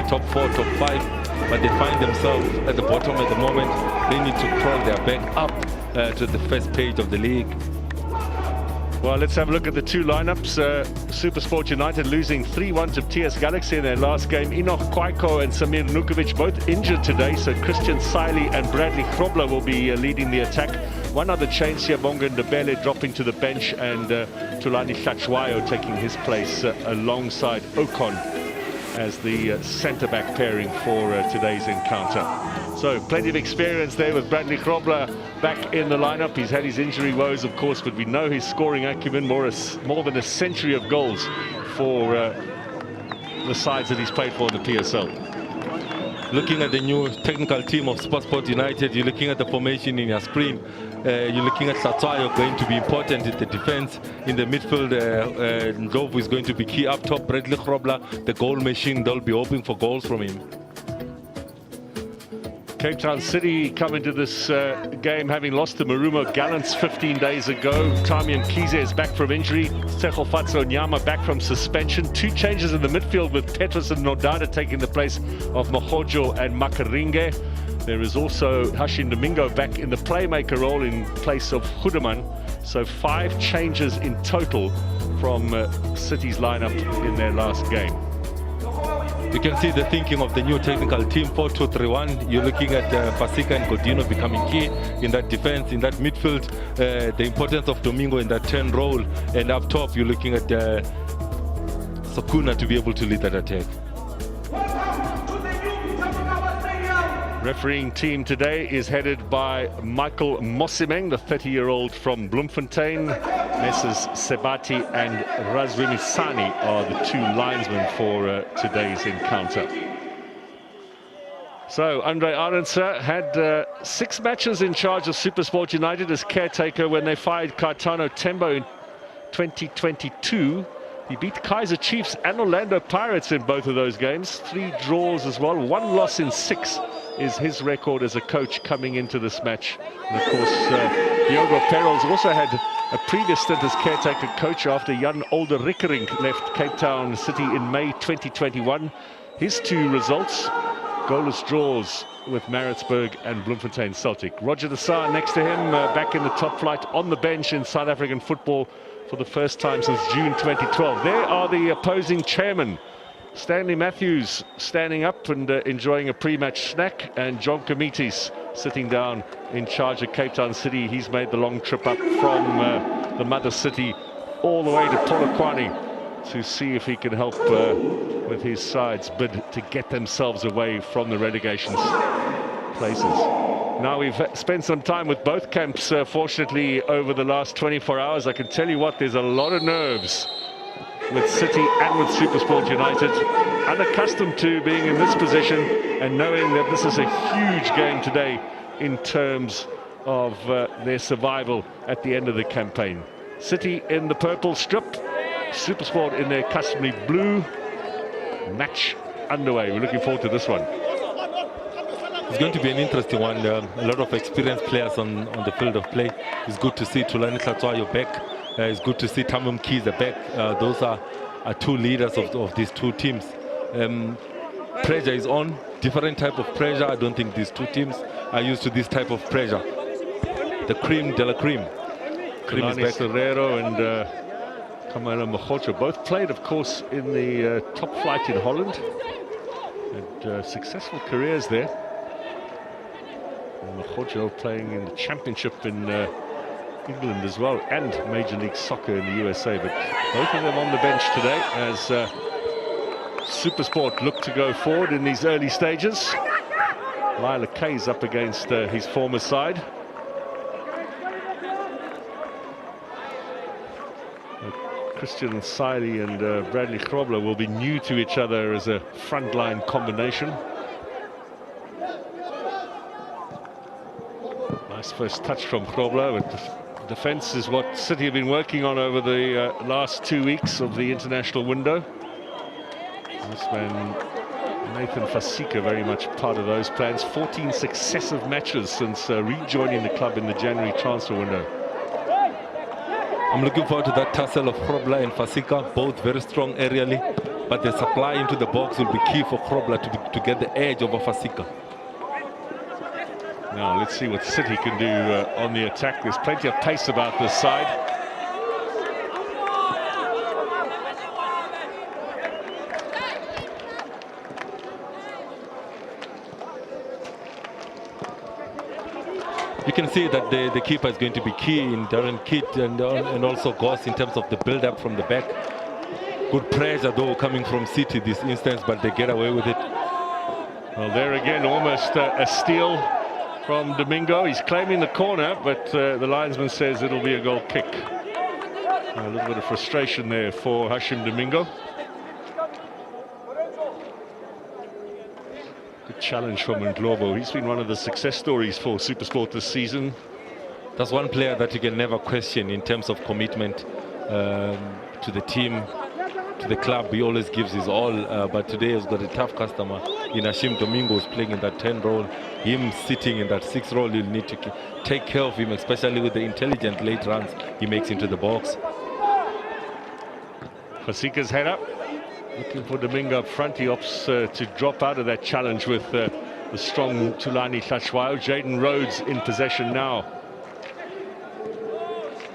top 4, top 5, but they find themselves at the bottom at the moment. They need to crawl their back up to the first page of the league. Well, let's have a look at the two lineups. Supersport United losing 3-1 to TS Galaxy in their last game. Enoch Kwaiko and Samir Nukovic both injured today, so Christian Siley and Bradley Krobler will be leading the attack. One other change, Siyabonga Ndebele dropping to the bench, and Tulani Hlachwayo taking his place alongside Ocon as the centre-back pairing for today's encounter. So plenty of experience there with Bradley Krobler back in the lineup. He's had his injury woes, of course, but we know his scoring acumen, more than a century of goals for the sides that he's played for in the PSL. Looking at the new technical team of Supersport United, you're looking at the formation in your screen. You're looking at Hlachwayo going to be important in the defense. In the midfield, Ndlovu is going to be key up top. Bradley Krobler, the goal machine, they'll be hoping for goals from him. Cape Town City come into this game having lost to Marumo Gallants 15 days ago. Tamian Kize is back from injury. Tsegofatso Nyama back from suspension. Two changes in the midfield with Petrus and Nodada taking the place of Mohojo and Makaringe. There is also Hashin Domingo back in the playmaker role in place of Hudeman. So 5 changes in total from City's lineup in their last game. You can see the thinking of the new technical team, 4-2-3-1. You're looking at Pasika and Godino becoming key in that defense, in that midfield. The importance of Domingo in that 10 role. And up top, you're looking at Sakuna to be able to lead that attack. Refereeing team today is headed by Michael Mosimeng, the 30-year-old from Bloemfontein. Messrs. Sebati and Razwimisani are the two linesmen for today's encounter. So, Andre Arendse had 6 matches in charge of Supersport United as caretaker when they fired Caetano Tembo in 2022. He beat Kaizer Chiefs and Orlando Pirates in both of those games. 3 draws as well. 1 loss in 6 is his record as a coach coming into this match. And of course, Diogo Perels also had a previous stint as caretaker coach after Jan Olderrickering left Cape Town City in May 2021. His 2 results, goalless draws with Maritzburg and Bloemfontein Celtic. Roger de Saar next to him, back in the top flight on the bench in South African football for the first time since June 2012. There are the opposing chairmen. Stanley Matthews standing up and enjoying a pre-match snack, and John Comitis sitting down in charge of Cape Town City. He's made the long trip up from the mother city all the way to Polokwane to see if he can help with his side's bid to get themselves away from the relegation places. Now, we've spent some time with both camps, fortunately, over the last 24 hours. I can tell you what, there's a lot of nerves with City and with Supersport United, unaccustomed to being in this position and knowing that this is a huge game today in terms of their survival at the end of the campaign. City in the purple strip, Supersport in their customary blue. Match underway. We're looking forward to this one. It's going to be an interesting one. A lot of experienced players on the field of play. It's good to see Tulani Hlachwayo back. It's good to see Tamum Kiza back. Those are 2 leaders of these 2 teams. Pressure is on, different type of pressure. I don't think these 2 teams are used to this type of pressure. The cream de la cream. Cream is back. Serrero and Kamala Mohojo both played, of course, in the top flight in Holland. And successful careers there. And Mohojo playing in the championship in England as well, and Major League Soccer in the USA, but both of them on the bench today as Supersport look to go forward in these early stages. Lila Kay's up against his former side. Christian Siley and Bradley Krobler will be new to each other as a frontline combination. Nice first touch from Krobler, but defence is what City have been working on over the last 2 weeks of the international window. This man, Nathan Fasika, very much part of those plans. 14 successive matches since rejoining the club in the January transfer window. I'm looking forward to that tussle of Krobler and Fasika, both very strong aerially. but the supply into the box will be key for Krobler to get the edge over Fasika. Now let's see what City can do on the attack. There's plenty of pace about this side. You can see that the keeper is going to be key in Darren Kitt and also Goss in terms of the build-up from the back. Good pressure though coming from City this instance, but they get away with it. Well, there again, almost a steal from Domingo. He's claiming the corner, but the linesman says it'll be a goal kick. A little bit of frustration there for Hashim Domingo. Good challenge from Ndlobo. He's been one of the success stories for Supersport this season. That's one player that you can never question in terms of commitment to the team, to the club. He always gives his all, but today he's got a tough customer in Hashim Domingo, who's playing in that 10 role. Him sitting in that 6 role, you'll need to take care of him, especially with the intelligent late runs he makes into the box. Fasika's head up, looking for Domingo up front. He opts to drop out of that challenge with the strong Thulani Hlachwayo. Jaden Rhodes in possession now.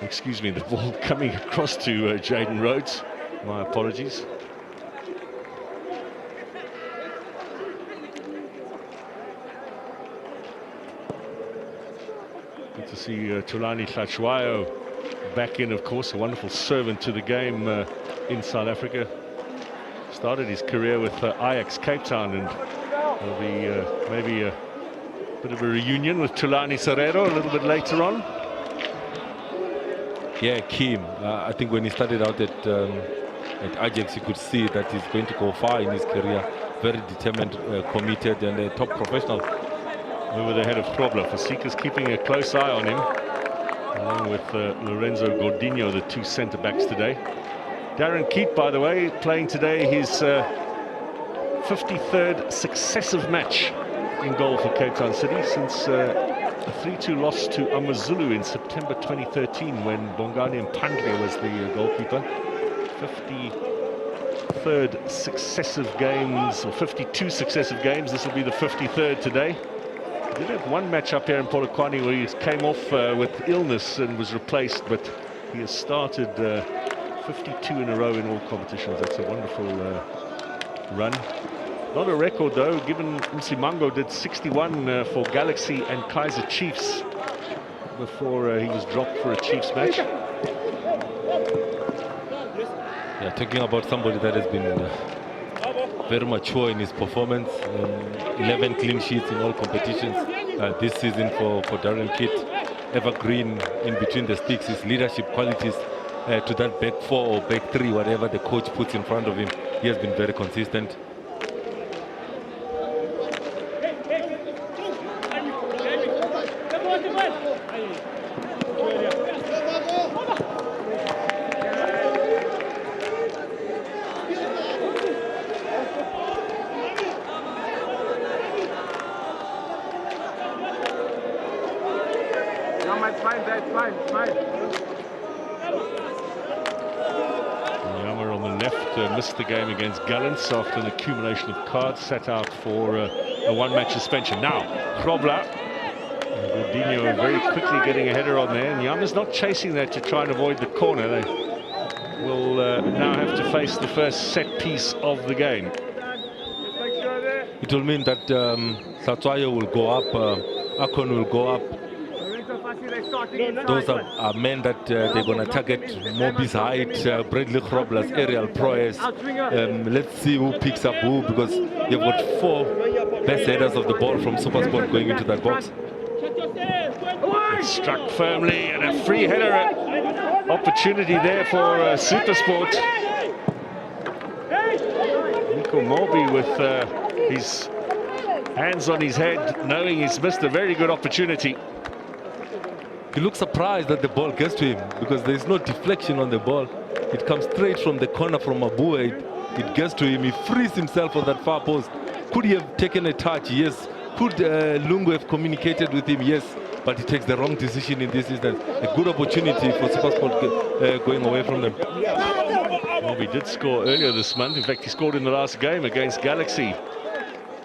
Excuse me, the ball coming across to Jaden Rhodes. My apologies. Good to see Thulani Hlachwayo back in, of course, a wonderful servant to the game in South Africa. Started his career with Ajax Cape Town, and there'll be maybe a bit of a reunion with Thulani Serero a little bit later on. Yeah, Kim. I think when he started out at Ajax, you could see that he's going to go far in his career. Very determined, committed, and a top professional. Over the head of Krobler. Fasika's keeping a close eye on him, along with Lorenzo Gordinho, the 2 centre-backs today. Darren Kitt, by the way, playing today his 53rd successive match in goal for Cape Town City since a 3-2 loss to AmaZulu in September 2013 when Bongani Mpandle was the goalkeeper. 53rd successive games, or 52 successive games. This will be the 53rd today. He did have one match up here in Polokwane where he came off with illness and was replaced, but he has started 52 in a row in all competitions. That's a wonderful run. Not a record though, given Msimango did 61 for Galaxy and Kaizer Chiefs before he was dropped for a Chiefs match. Yeah, talking about somebody that has been very mature in his performance. 11 clean sheets in all competitions this season for Darren Kitt. Evergreen in between the sticks, his leadership qualities to that back 4 or back 3, whatever the coach puts in front of him. He has been very consistent. Yama on the left missed the game against Gallants after an accumulation of cards, set out for a one-match suspension. Now, Krobler. Gordinho very quickly getting a header on there, and Yama's not chasing that to try and avoid the corner. They will now have to face the first set piece of the game. It will mean that Hlachwayo will go up, Akon will go up. Those are men that they're going to target. Mobi's height, Bradley Krobler's aerial prowess. Let's see who picks up who, because they've got 4 best headers of the ball from Supersport going into that box. It's struck firmly, and a free header opportunity there for Supersport. Nico Mobi with his hands on his head, knowing he's missed a very good opportunity. He looks surprised that the ball gets to him because there's no deflection on the ball. It comes straight from the corner from Abua. It gets to him. He frees himself on that far post. Could he have taken a touch? Yes. Could Lungu have communicated with him? Yes. But he takes the wrong decision in this instance. A good opportunity for Supersport going away from them. Well, he did score earlier this month. In fact, he scored in the last game against Galaxy.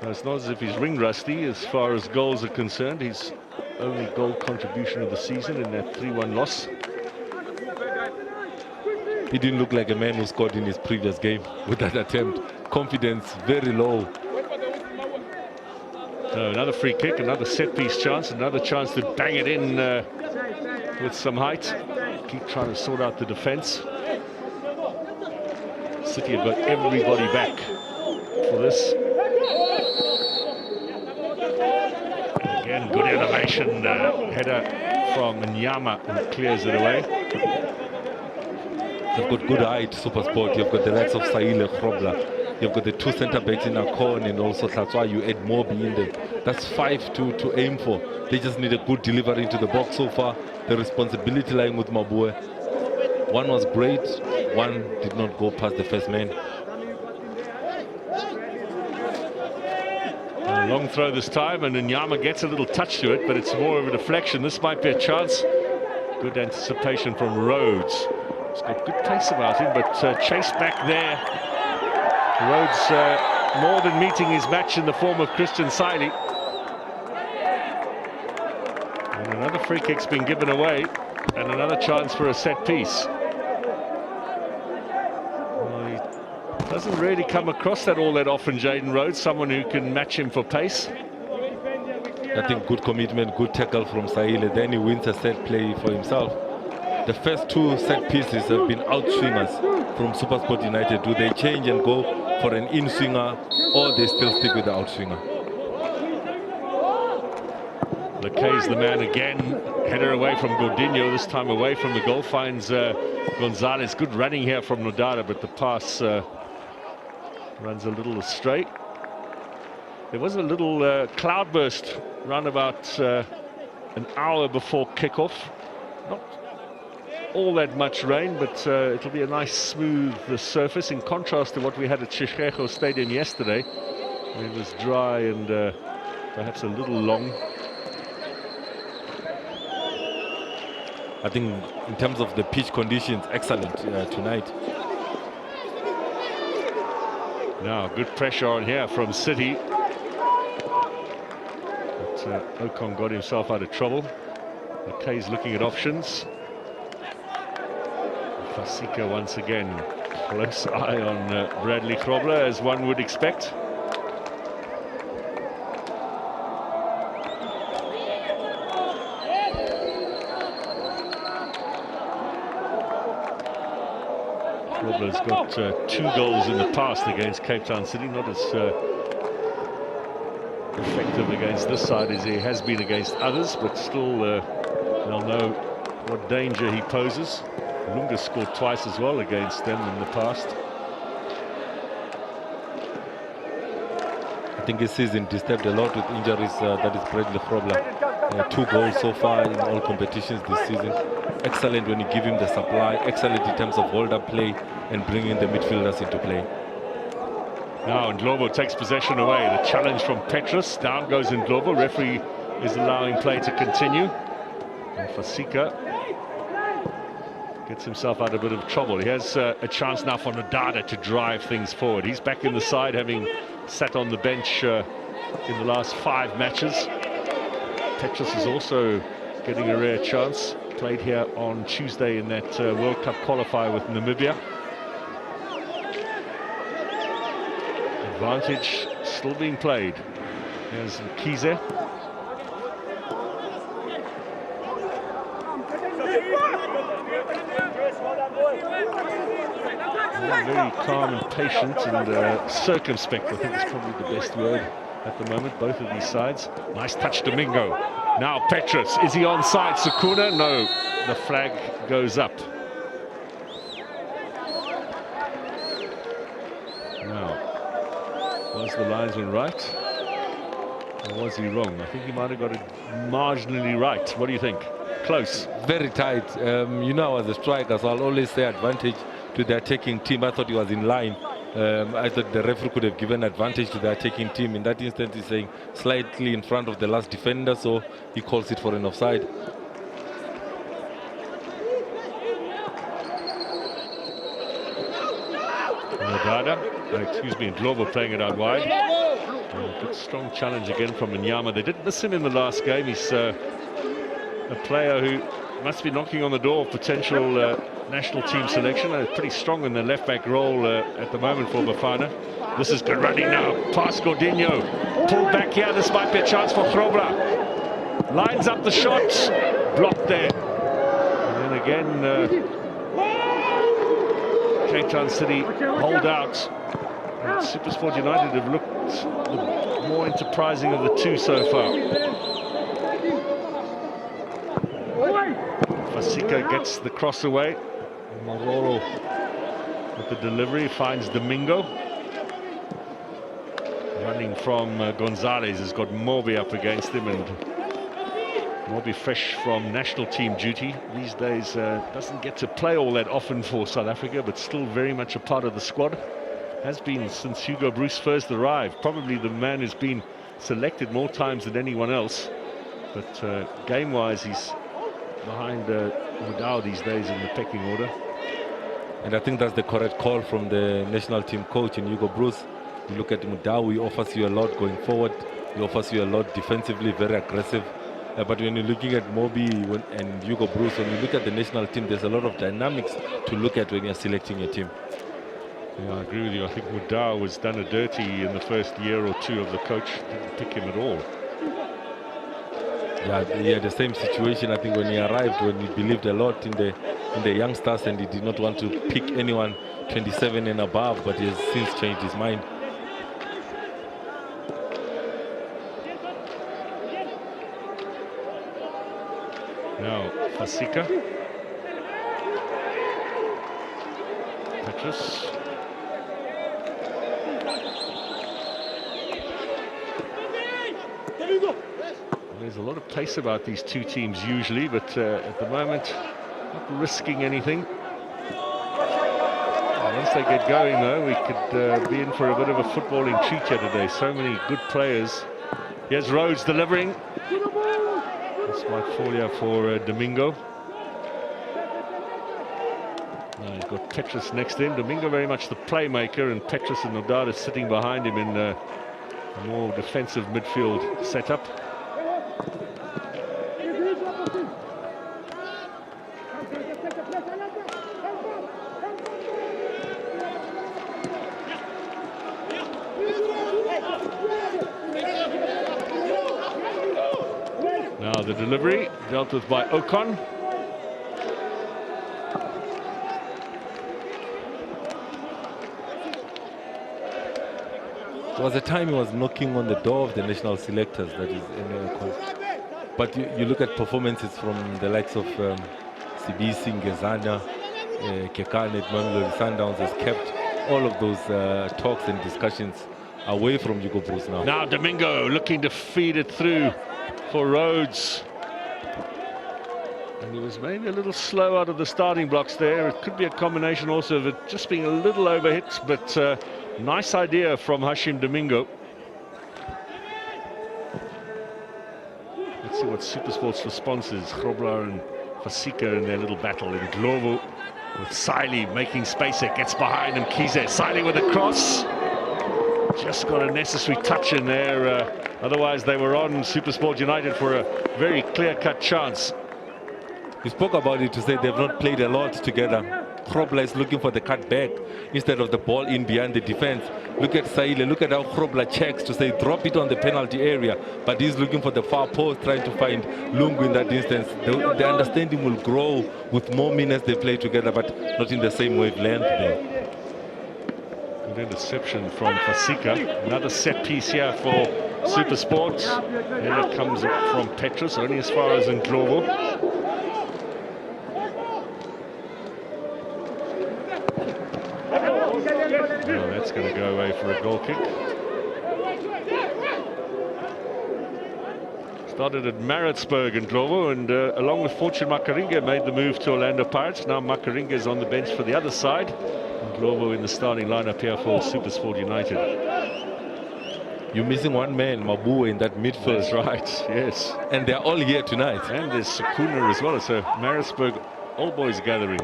Now, it's not as if he's ring rusty as far as goals are concerned. His only goal contribution of the season in that 3-1 loss. He didn't look like a man who scored in his previous game with that attempt. Confidence very low. So another free kick, another set-piece chance, another chance to bang it in with some height. Keep trying to sort out the defence. City have got everybody back for this. Again, good elevation header from Nyama, who clears it away. They've got good height, Supersport. You've got the likes of Saile Grobler. You've got the two centre-backs in Akon and also Tlatswa. You add Mobi in there. That's 5 to aim for. They just need a good delivery into the box so far. The responsibility lying with Mabue. One was great. One did not go past the first man. A long throw this time, and Nyama gets a little touch to it, but it's more of a deflection. This might be a chance. Good anticipation from Rhodes. He's got good pace about him, but chased back there. Rhodes more than meeting his match in the form of Christian Saili. And another free kick's been given away, and another chance for a set piece. Well, he doesn't really come across that all that often, Jaden Rhodes, someone who can match him for pace. I think good commitment, good tackle from Saile. Then he wins a set play for himself. The first two set pieces have been outswingers from Supersport United. Do they change and go for an in-swinger, or they still stick with the outswinger? Lekay's the man again. Header away from Gordinho, this time away from the goal. Finds Gonzalez. Good running here from Nodara, but the pass runs a little astray. There was a little cloudburst round about an hour before kickoff. Not all that much rain, but it'll be a nice smooth surface, in contrast to what we had at Shishkecho Stadium yesterday. It was dry and perhaps a little long. I think in terms of the pitch conditions, excellent tonight. Now, good pressure on here from City. But Okon got himself out of trouble. Lekay's looking at options. Fasika once again, close eye on Bradley Grobler, as one would expect. Grobler's got 2 goals in the past against Cape Town City, not as effective against this side as he has been against others, but still they'll know what danger he poses. Lunga scored twice as well against them in the past. I think his season disturbed a lot with injuries. That is Bradley Grobler. 2 goals so far in all competitions this season. Excellent when you give him the supply. Excellent in terms of hold-up play and bringing the midfielders into play. Now Ndlovu takes possession away. The challenge from Petrus. Down goes Ndlovu. Referee is allowing play to continue. And Fasika gets himself out of a bit of trouble. He has a chance now for Nadada to drive things forward. He's back in the side, having sat on the bench in the last 5 matches. Petrus is also getting a rare chance. Played here on Tuesday in that World Cup qualifier with Namibia. Advantage still being played. There's Mkhize. Very calm and patient and circumspect, I think is probably the best word at the moment, both of these sides. Nice touch, Domingo. Now Petrus, is he onside? Sukuna? No, the flag goes up. Now, was the linesman right? Or was he wrong? I think he might have got it marginally right. What do you think? Close. Very tight. You know, as a striker, so I'll always say advantage to the attacking team. I thought he was in line. I thought the referee could have given advantage to the attacking team. In that instance, he's saying slightly in front of the last defender, so he calls it for an offside. and Globo playing it out wide. Good strong challenge again from Mnyama. They didn't miss him in the last game. He's a player who must be knocking on the door of potential national team selection. Pretty strong in the left-back role at the moment for Bafana. This is good running now. Past Gordinho. Pulled back here. This might be a chance for Grobler. Lines up the shot. Blocked there. And then again, Cape Town City hold out. And Supersport United have looked the more enterprising of the two so far. Fasika gets the cross away. Maroro with the delivery finds Domingo. Running from Gonzalez has got Mobi up against him, and Mobi fresh from national team duty. These days doesn't get to play all that often for South Africa, but still very much a part of the squad. Has been since Hugo Bruce first arrived. Probably the man who's been selected more times than anyone else. But game-wise, he's behind Mudau these days in the pecking order. And I think that's the correct call from the national team coach in Hugo Bruce. You look at Mudau, he offers you a lot going forward. He offers you a lot defensively, very aggressive. But when you're looking at Mobi and Hugo Bruce, when you look at the national team, there's a lot of dynamics to look at when you're selecting your team. Yeah, I agree with you. I think Mudau was done a dirty in the first year or two of the coach. Didn't pick him at all. Yeah, the same situation. I think when he arrived, when he believed a lot in the youngsters, and he did not want to pick anyone 27 and above, but he has since changed his mind. Now Fasika. Petrus. There's a lot of pace about these two teams usually, but at the moment, not risking anything. Once they get going, though, we could be in for a bit of a footballing treat here today. So many good players. Here's Rhodes delivering. This might fall here for Domingo. Now he's got Petrus next to him. Domingo very much the playmaker, and Petrus and Nodada sitting behind him in a more defensive midfield setup. Now the delivery dealt with by Ocon. There was a time he was knocking on the door of the national selectors, that is Ocon. But you look at performances from the likes of Sibisi, Ngezana, Kekane, Mamelodi Sundowns has kept all of those talks and discussions away from Hugo Bruce now. Now Domingo looking to feed it through for Rhodes. And he was maybe a little slow out of the starting blocks there. It could be a combination also of it just being a little overhit, but nice idea from Hashim Domingo. Let's see what Supersport's response is. Grobler and Fasika in their little battle in Glovo, with Siley making space. It gets behind him. Kize, Siley with a cross. Just got a necessary touch in there. Otherwise, they were on Supersport United for a very clear-cut chance. We spoke about it to say they've not played a lot together. Grobler is looking for the cut back instead of the ball in behind the defense. Look at Saile, look at how Grobler checks to say drop it on the penalty area, but he's looking for the far post, trying to find Lungu in that instance. The understanding will grow with more minutes they play together, but not in the same wavelength there. Good interception from Fasika. Another set piece here for Supersport. And it comes from Petrus, only as far as Ndlovu. Oh, that's going to go away for a goal kick. Started at Maritzburg in Ndlovu, and along with Fortune Makaringa made the move to Orlando Pirates. Now Makaringa is on the bench for the other side. Ndlovu in the starting lineup here for Supersport United. You're missing one man, Mabu, in that midfield. That's right, yes. And they're all here tonight. And there's Sakuna as well. It's a Maritzburg Old Boys gathering.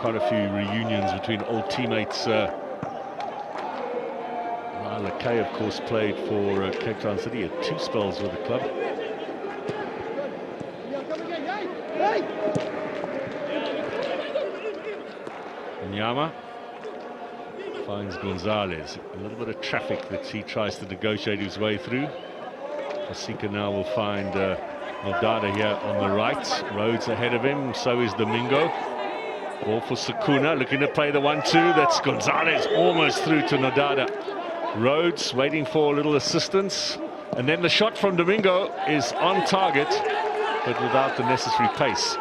quite a few reunions between old teammates. Ryan Lakay, of course, played for Cape Town City, had 2 spells with the club. Nyama finds Gonzalez. A little bit of traffic that he tries to negotiate his way through. Pasika now will find Nodada here on the right. Rhodes ahead of him, so is Domingo. Ball for Sakuna, looking to play the 1-2. That's Gonzalez almost through to Nodada. Rhodes waiting for a little assistance. And then the shot from Domingo is on target, but without the necessary pace.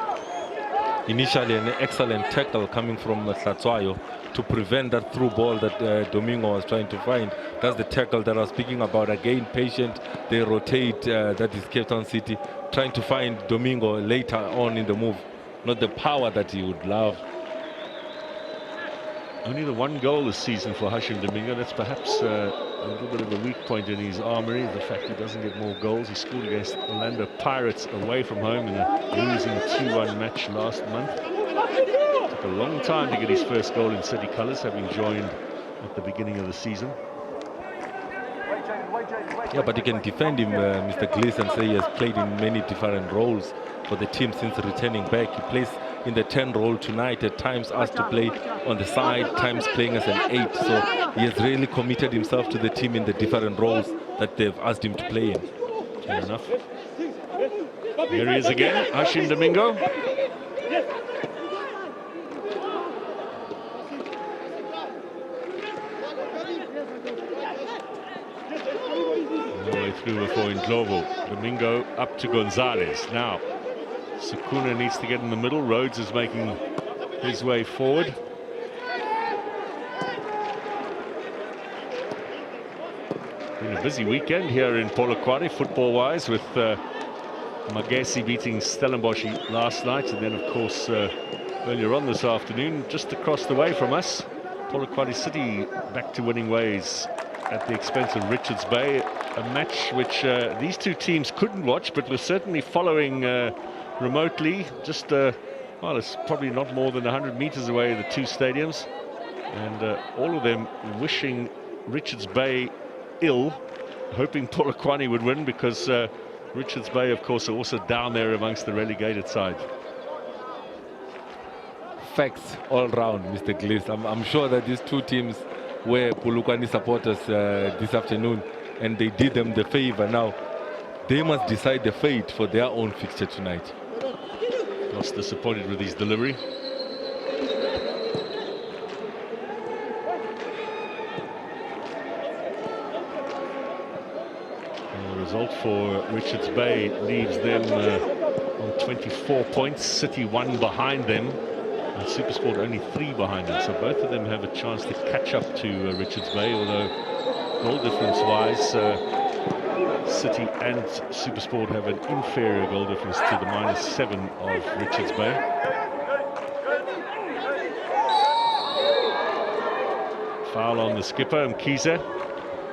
Initially, an excellent tackle coming from Tlatswayo to prevent that through ball that Domingo was trying to find. That's the tackle that I was speaking about. Again, patient, they rotate, that is Cape Town City, trying to find Domingo later on in the move. Not the power that he would love. Only the 1 goal this season for Hashim Domingo. That's perhaps a little bit of a weak point in his armory, the fact he doesn't get more goals. He scored against Orlando Pirates away from home in a losing 2-1 match last month. Took a long time to get his first goal in City colours, having joined at the beginning of the season. Yeah, but you can defend him, Mr. Gleeson, say he has played in many different roles for the team since returning back. He plays in the 10 role tonight, at times asked to play on the side, times playing as an 8. So he has really committed himself to the team in the different roles that they've asked him to play in. Fair enough. Here he is again, Hashim Domingo. All the way through for Ndlovu. Domingo up to Gonzalez. Now, Sakuna needs to get in the middle. Rhodes is making his way forward. Been a busy weekend here in Polokwane, football-wise, with Magesi beating Stellenbosch last night, and then, of course, earlier on this afternoon, just across the way from us, Polokwane City back to winning ways at the expense of Richards Bay. A match which these 2 teams couldn't watch, but were certainly following remotely. Just, well, it's probably not more than 100 meters away, the 2 stadiums. And all of them wishing Richards Bay ill, hoping Polokwane would win, because Richards Bay, of course, are also down there amongst the relegated side. Facts all round, Mr. Gliss. I'm sure that these 2 teams were Polokwane supporters this afternoon, and they did them the favor. Now, they must decide the fate for their own fixture tonight. Ross disappointed with his delivery. And the result for Richards Bay leaves them on 24 points. City 1 behind them, and Supersport only 3 behind them. So both of them have a chance to catch up to Richards Bay, although goal difference-wise, City and Supersport have an inferior goal difference to the -7 of Richards Bay. Foul on the skipper, Mkhize.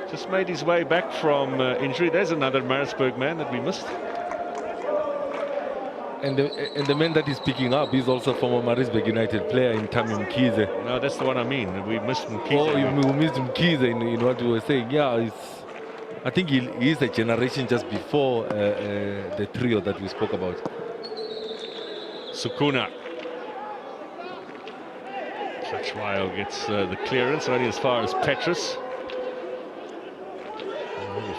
Just made his way back from injury. There's another Maritzburg man that we missed. And the man that is picking up is also former Maritzburg United player in Tamim Mkhize. No, that's the one I mean. We missed Mkhize. Oh, we missed Mkhize in what you were saying. Yeah, I think he is a generation just before the trio that we spoke about. Sakuna. Tlatswayo gets the clearance only as far as Petrus.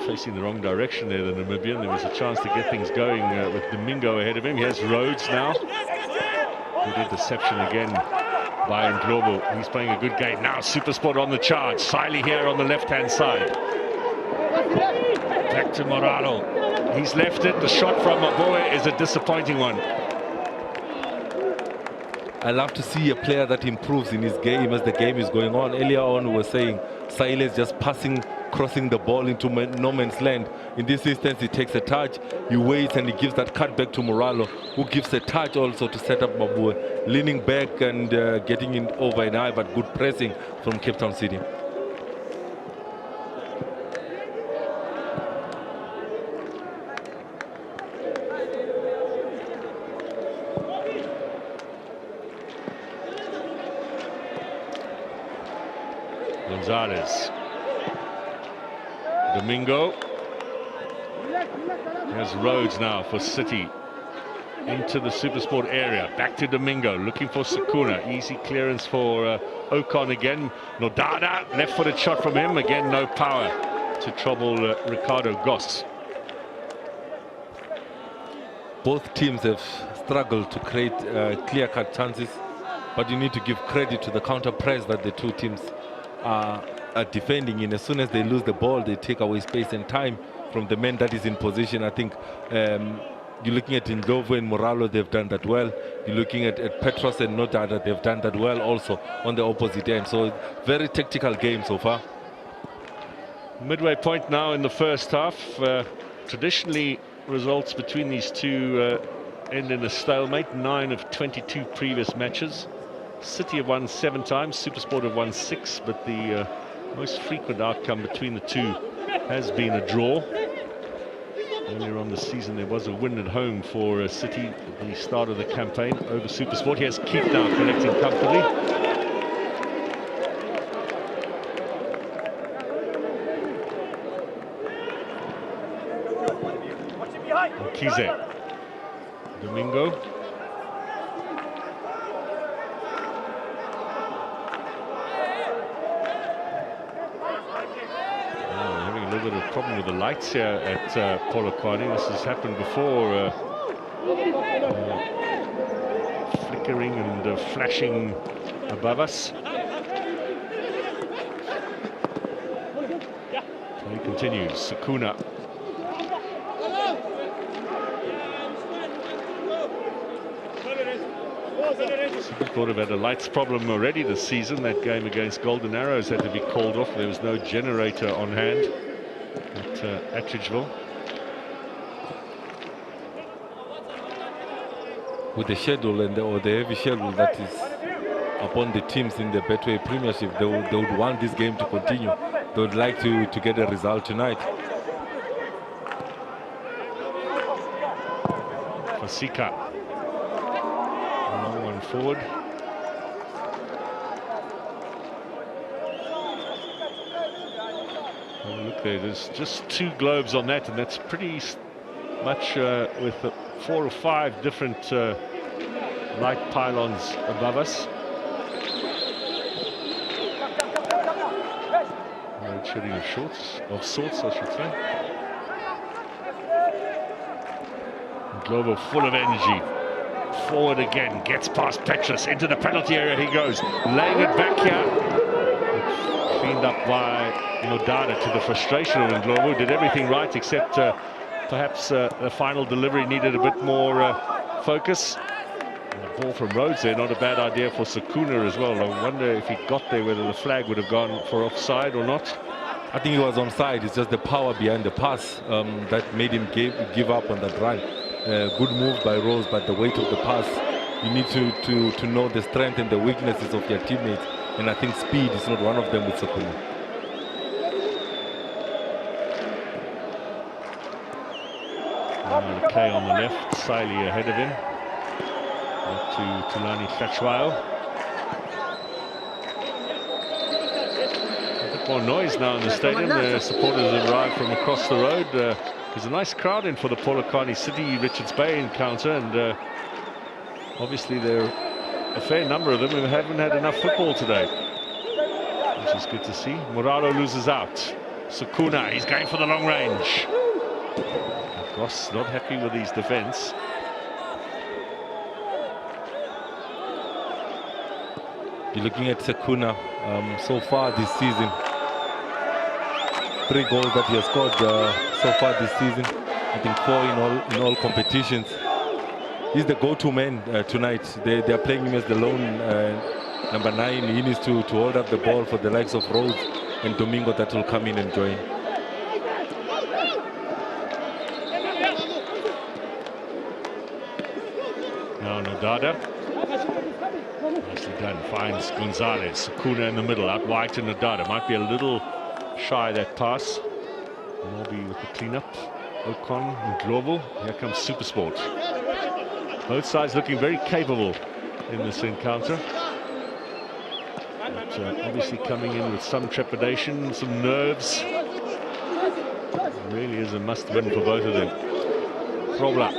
Facing the wrong direction there, the Namibian. There was a chance to get things going with Domingo ahead of him. Here's Rhodes now. Good interception again by Ndlovu. He's playing a good game. Now Supersport on the charge. Siley here on the left-hand side. Back to Moralo. He's left it. The shot from Maboe is a disappointing one. I love to see a player that improves in his game as the game is going on. Earlier on, we were saying Silas just passing, crossing the ball into no man's land. In this instance, he takes a touch, he waits, and he gives that cut back to Moralo, who gives a touch also to set up Mabue, leaning back and getting in over an eye, but good pressing from Cape Town City. Gonzalez. Domingo. There's Rhodes now for City. Into the Supersport area. Back to Domingo, looking for Sakuna. Easy clearance for Ocon again. Nodada, left-footed shot from him. Again, no power to trouble Ricardo Goss. Both teams have struggled to create clear-cut chances, but you need to give credit to the counter press that the two teams are defending in. As soon as they lose the ball, they take away space and time from the man that is in position. I think you're looking at Ndlovu and Moralo, they've done that well. You're looking at Petros and Nodada, they've done that well also on the opposite end. So very tactical game so far. Midway point now in the first half. Traditionally, results between these two end in a stalemate. 9 of 22 previous matches. City have won 7 times, Supersport have won 6, but the most frequent outcome between the two has been a draw. Earlier on this season there was a win at home for City at the start of the campaign over Supersport. Here's Keith now collecting comfortably. Kize. Domingo. Having a little bit of problem with the lights here at Polokwane. This has happened before. Flickering and flashing above us. Play continues. Sakuna. Supersport have had a lights problem already this season. That game against Golden Arrows had to be called off. There was no generator on hand at Attridgeville. With the schedule and the heavy schedule that is upon the teams in the Betway Premiership, they would want this game to continue. They would like to get a result tonight. Fasika. Long one forward. Oh, look there, there's just 2 globes on that, and that's pretty much with 4 or 5 different light pylons above us. Load shedding of sorts, I should say. Globo full of energy. Forward again, gets past Petrus, into the penalty area he goes, laying it back here. Cleaned up by Nodada to the frustration of Ndlovu. Did everything right except perhaps the final delivery needed a bit more focus. And the ball from Rhodes there, not a bad idea for Sakuna as well. I wonder if he got there whether the flag would have gone for offside or not. I think he was onside. It's just the power behind the pass that made him give up on that run. Good move by Rose, but the weight of the pass, you need to know the strength and the weaknesses of your teammates, and I think speed is not one of them with Sakuna. Kay on the left, Siley ahead of him. Up to Tulani Hlachwayo. A bit more noise now in the stadium. The supporters have arrived from across the road. There's a nice crowd in for the Polokwane City Richards Bay encounter, and obviously there are a fair number of them who haven't had enough football today, which is good to see. Moralo loses out. Sakuna, he's going for the long range. Goss not happy with his defence. You're looking at Sakuna so far this season. 3 goals that he has scored so far this season. I think 4 in all competitions. He's the go-to man tonight. They are playing him as the lone number 9. He needs to hold up the ball for the likes of Rhodes and Domingo that will come in and join. Now Nodada. Nicely done. Finds Gonzalez. Sakuna in the middle. Out wide to Nodada. Might be a little shy that pass. Morby with the cleanup. Ocon and Ndlovu. Here comes Supersport. Both sides looking very capable in this encounter. obviously coming in with some trepidation, some nerves. It really is a must-win for both of them. Robla.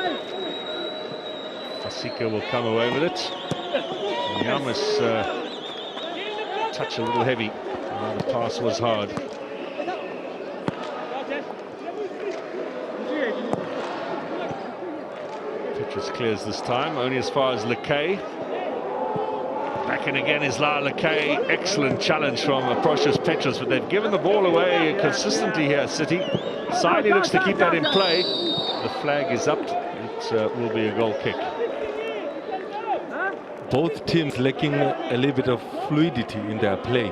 Fasika will come away with it. Yamas touch a little heavy. The pass was hard. Petrus clears this time, only as far as Lekay. Back in again is La Lekay. Excellent challenge from Precious Petrus, but they've given the ball away consistently here, City. Saidi looks to keep that in play. The flag is up. It will be a goal kick. Both teams lacking a little bit of fluidity in their play.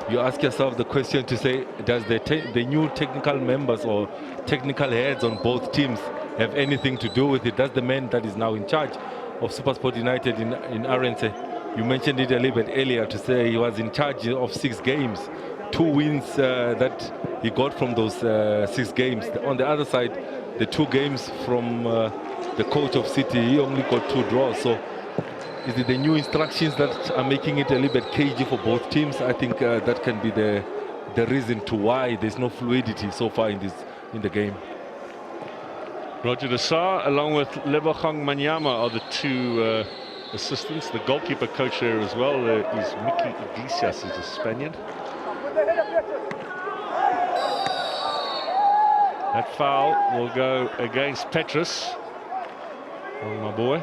You ask yourself the question to say, does the new technical members or technical heads on both teams have anything to do with it? That's the man that is now in charge of Supersport United in RNC. You mentioned it a little bit earlier to say he was in charge of 6 games, 2 wins that he got from those 6 games. On the other side, the 2 games from the coach of City, he only got 2 draws. So is it the new instructions that are making it a little bit cagey for both teams? I think that can be the reason to why there's no fluidity so far in the game. Roger Desar, along with Lebogang Manyama, are the 2 assistants. The goalkeeper coach there as well is Mickey Iglesias, who's a Spaniard. That foul will go against Petrus. Oh, my boy.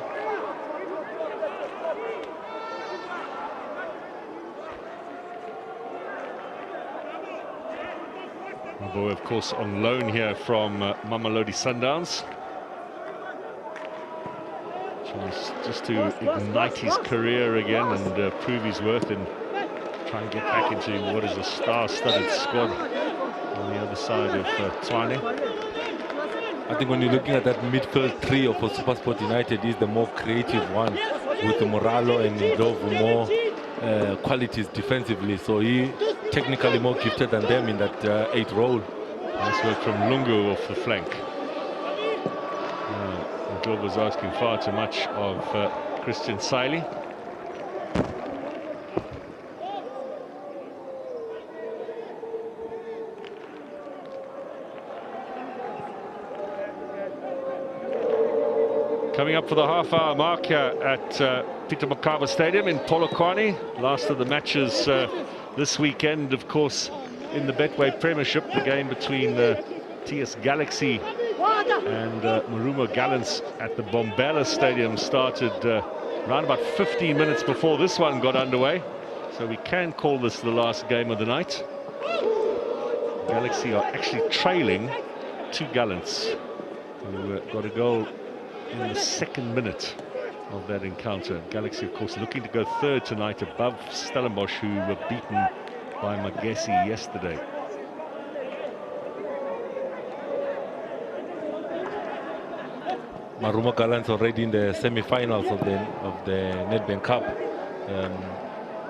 My boy, of course, on loan here from Mamelodi Sundowns. Just to ignite his career again and prove his worth and try and get back into what is a star-studded squad on the other side of Tshwane. I think when you're looking at that midfield trio for Supersport United, he's the more creative one, with the Moralo and Ndlovu more qualities defensively. So he technically more gifted than them in that 8 role. Nice work from Lungu off the flank. Ndlovu was asking far too much of Christian Saili. Coming up for the half-hour mark at Peter Mokaba Stadium in Polokwane. Last of the matches this weekend, of course, in the Betway Premiership, the game between TS Galaxy and Marumo Gallants at the Bombela Stadium started around about 15 minutes before this one got underway. So we can call this the last game of the night. Galaxy are actually trailing 2 Gallants, who got a goal in the 2nd minute of that encounter. Galaxy, of course, looking to go 3rd tonight above Stellenbosch, who were beaten by Magesi yesterday. Marumo Gallants already in the semi-finals of the Nedbank Cup,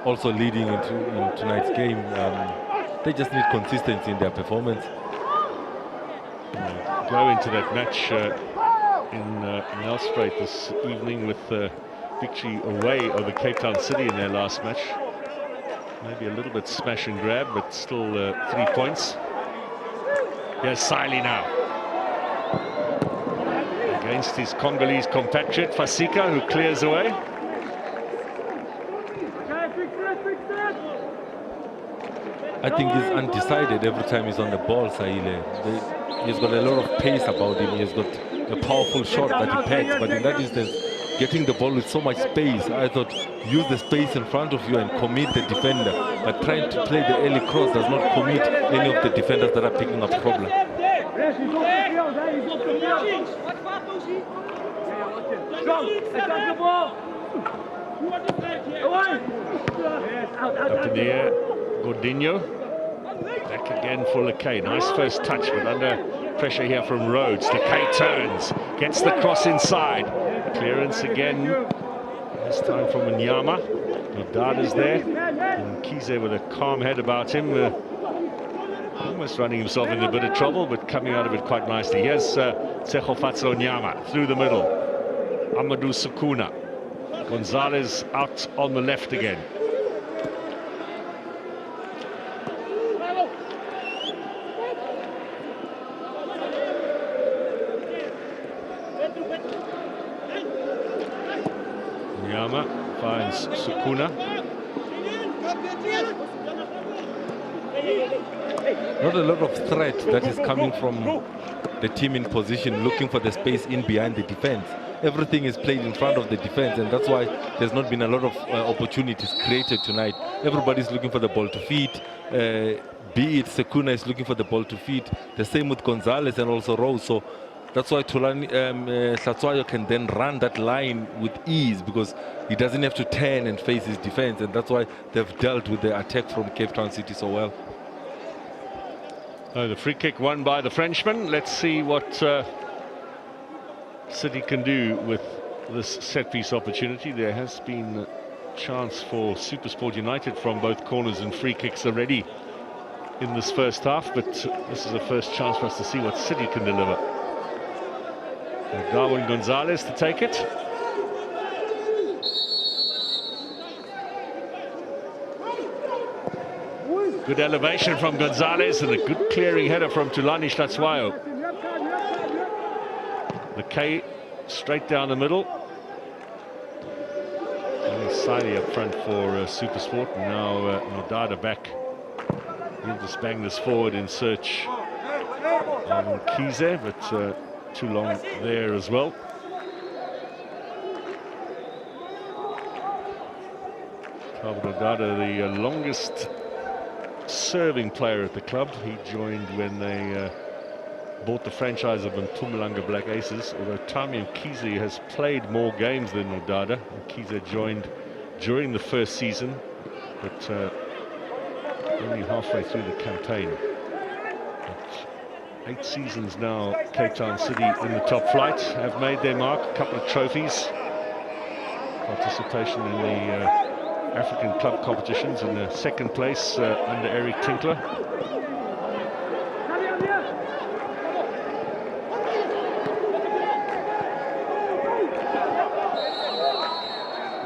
also leading in tonight's game. They just need consistency in their performance. Go into that match in Nelspruit this evening with victory away over Cape Town City in their last match. Maybe a little bit smash and grab, but still 3 points. Here's Saili now. Against his Congolese compatriot, Fasika, who clears away. I think he's undecided every time he's on the ball, Saile. He's got a lot of pace about him. He's got a powerful shot that he packs, but in that instance, getting the ball with so much space, I thought use the space in front of you and commit the defender. But trying to play the early cross does not commit any of the defenders that are picking up problem. Up in the air, Gordinho. Back again for Lekay. Nice first touch, but under pressure here from Rhodes. Lekay turns, gets the cross inside. Clearance again. This time from Nyama. Nodada's there. And Kize with a calm head about him. Almost running himself into a bit of trouble, but coming out of it quite nicely. Here's Tsegofatso Nyama through the middle. Amadou Sukuna. Gonzalez out on the left again. Nyama finds Sukuna. Not a lot of threat that is coming from the team in position, looking for the space in behind the defense. Everything is played in front of the defense, and that's why there's not been a lot of opportunities created tonight. Everybody's looking for the ball to feed. Be it Sekuna is looking for the ball to feed. The same with Gonzalez and also Rose. So that's why Hlatshwayo can then run that line with ease, because he doesn't have to turn and face his defense, and that's why they've dealt with the attack from Cape Town City so well. The free kick won by the Frenchman. Let's see what City can do with this set-piece opportunity. There has been a chance for Supersport United from both corners and free kicks already in this first half, but this is the first chance for us to see what City can deliver. Darwin Gonzalez to take it. Good elevation from Gonzalez and a good clearing header from Thulani Hlatshwayo. The K straight down the middle. And Siley up front for Supersport. And now Nodada back. He'll just bang this forward in search of Kize, but too long there as well. Nodada, the longest serving player at the club. He joined when they bought the franchise of Mpumalanga Black Aces, although Tami Mkhize has played more games than Nodada. Mkhize joined during the first season, but only halfway through the campaign. But 8 seasons now, Cape Town City in the top flight, have made their mark, a couple of trophies, participation in the African club competitions, in the second place under Eric Tinkler.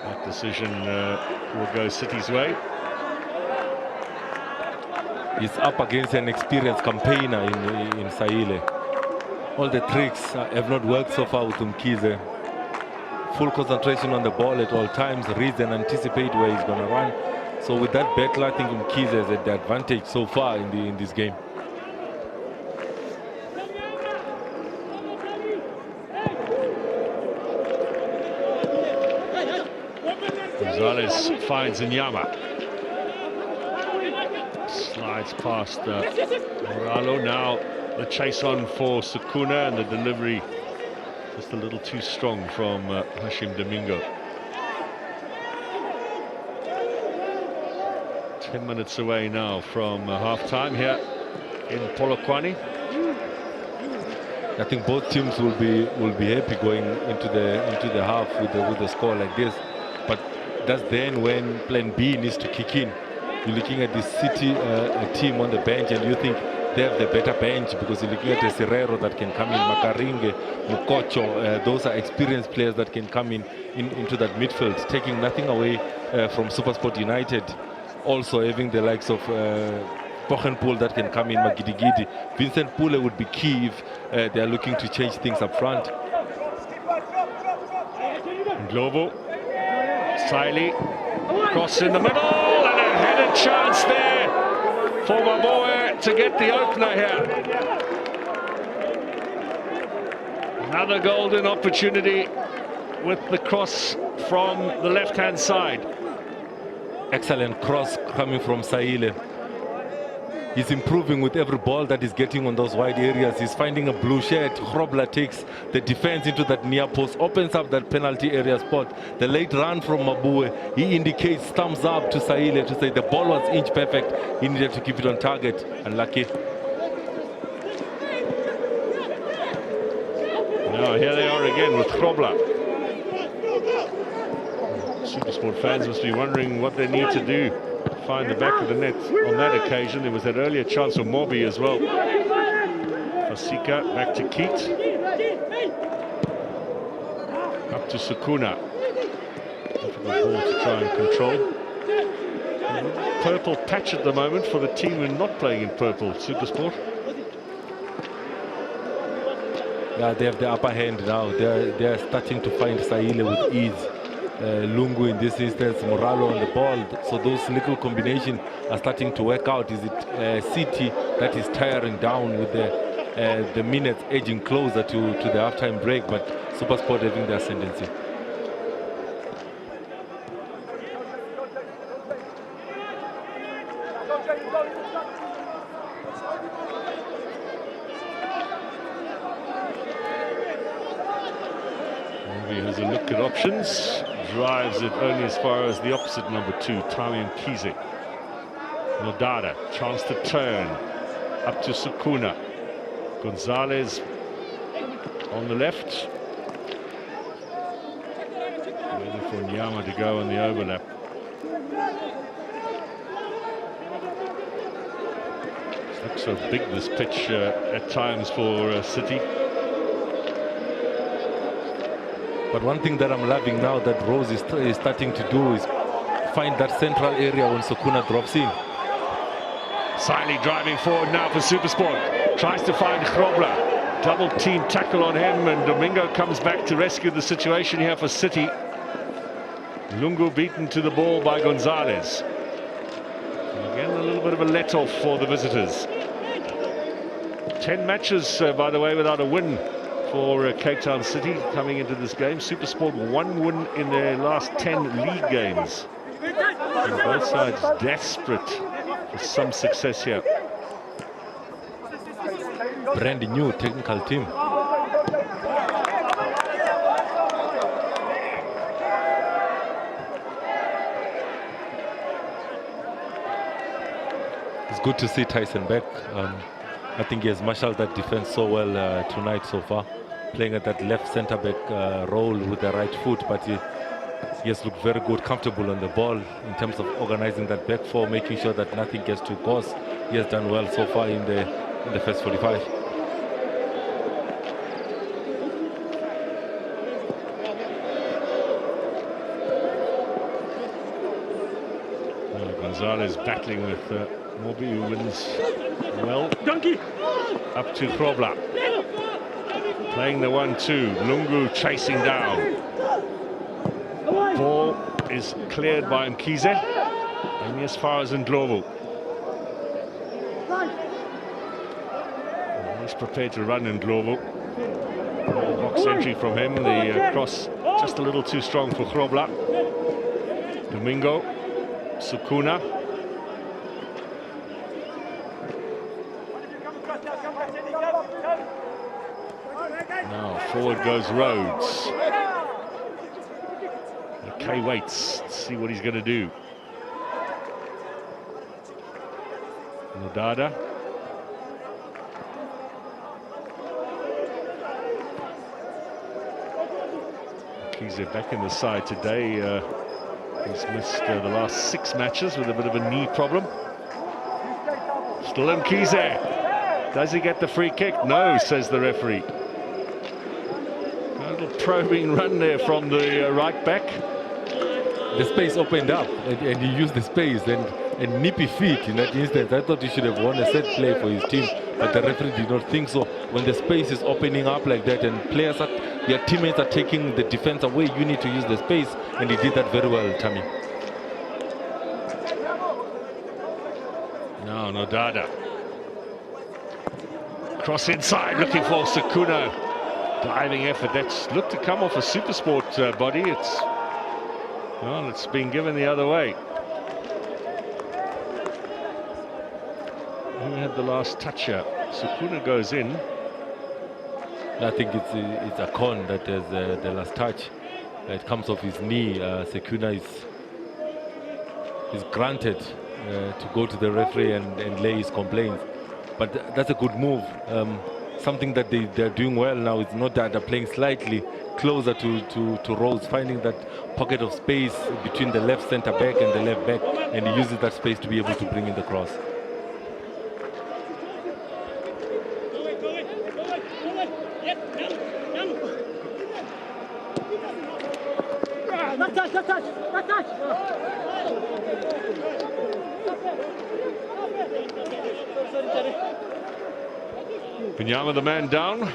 That decision will go City's way. He's up against an experienced campaigner in Saile. All the tricks have not worked so far with Mkhize. Full concentration on the ball at all times, reads and anticipate where he's going to run. So with that battle, I think Mkhize is at the advantage so far in this game. Gonzalez finds Nyama. Slides past Moralo. Now the chase on for Sukuna, and the delivery just a little too strong from Hashim Domingo. 10 minutes away now from half-time here in Polokwane. I think both teams will be happy going into the half with a score like this. But that's then when Plan B needs to kick in. You're looking at the City team on the bench, and you think they have the better bench, because you're looking at the Serrero that can come in, Makaringe, Mukocho. Those are experienced players that can come into that midfield, taking nothing away from Supersport United. Also having the likes of Pochenpool that can come in, Magidigidi. Vincent Pule would be key if they are looking to change things up front. Glovo, Siley, cross in the middle, and a headed chance there for Maboe to get the opener here. Another golden opportunity with the cross from the left-hand side. Excellent cross coming from Saile. He's improving with every ball that he's getting on those wide areas. He's finding a blue shirt. Grobler takes the defense into that near post, opens up that penalty area spot. The late run from Mabue, he indicates thumbs up to Saile to say the ball was inch perfect. He needed to keep it on target. Unlucky. Now here they are again with Grobler. Supersport fans must be wondering what they need to do to find the back of the net on that occasion. There was that earlier chance of Mobi as well. Fasika back to Keat. Up to Sukuna. Difficult ball to try and control. purple patch at the moment for the team who are not playing in purple, Supersport. Yeah, they have the upper hand now. They're starting to find Saile with ease. Lungu in this instance, Moralo on the ball. So those little combinations are starting to work out. Is it City that is tiring down with the minutes edging closer to the halftime break, but Supersport having the ascendancy. Maybe has a look at options, drives it only as far as the opposite number 2, Tami Mkize. Nodada, chance to turn, up to Sukuna. Gonzalez on the left. Waiting for Nyama to go on the overlap. It looks so big, this pitch, at times for City. But one thing that I'm loving now that Rose is starting to do is find that central area when Sukuna drops in. Siley driving forward now for Supersport. Tries to find Grobler. Double team tackle on him, and Domingo comes back to rescue the situation here for City. Lungu beaten to the ball by Gonzalez. Again, a little bit of a let-off for the visitors. 10 matches, by the way, without a win for Cape Town City coming into this game. Supersport 1 win in their last 10 league games. And both sides desperate for some success here. Brand new technical team. It's good to see Tyson back. I think he has marshaled that defense so well tonight so far, playing at that left centre-back role with the right foot, but he has looked very good, comfortable on the ball in terms of organising that back four, making sure that nothing gets too close. He has done well so far in the first 45. Gonzalez battling with Mobi, who wins well. Donkey up to Krobla, playing the 1-2. Lungu chasing down. Ball is cleared by Mkize, only as far as Ndlovu. He's prepared to run Ndlovu. Box entry from him. The cross just a little too strong for Krobla. Domingo, Sukuna. Now forward goes Rhodes. Okay, waits to see what he's going to do. Nodada. Kiza back in the side today. He's missed the last 6 matches with a bit of a knee problem. Still Mkize. Does he get the free kick? No, says the referee. A little probing run there from the right back. The space opened up and he used the space and nippy feet in that instance. I thought he should have won a set play for his team, but the referee did not think so. When the space is opening up like that and players their teammates are taking the defense away, you need to use the space, and he did that very well, Tammy. No, Nodada. Cross inside, looking for Sukuna. Diving effort, that's looked to come off a Supersport body. It's been given the other way. Who had the last touch here? Sukuna goes in. I think it's a con that has the last touch. It comes off his knee. Sukuna is granted to go to the referee and lay his complaints. But that's a good move. Something that they're doing well now is not that they're playing slightly closer to Rose, finding that pocket of space between the left centre back and the left back, and he uses that space to be able to bring in the cross. Binyama, the man down.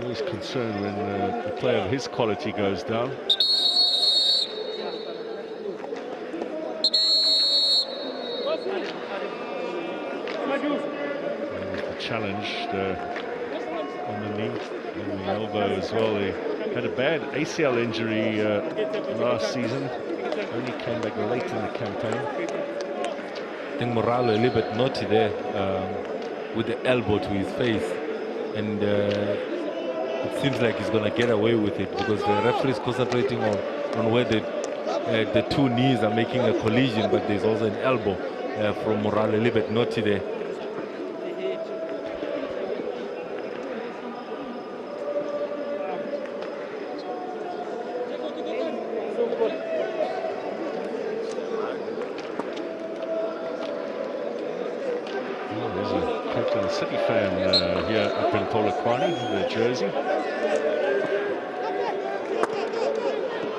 Always concerned when a player of his quality goes down. Challenged on the knee, on the elbow as well. He had a bad ACL injury last season. Only came back late in the campaign. I think Moralo a little bit naughty there with the elbow to his face, and it seems like he's gonna get away with it because the referee is concentrating on where the two knees are making a collision, but there's also an elbow from Moralo a little bit naughty there. City fan here up in Polokwane, the jersey.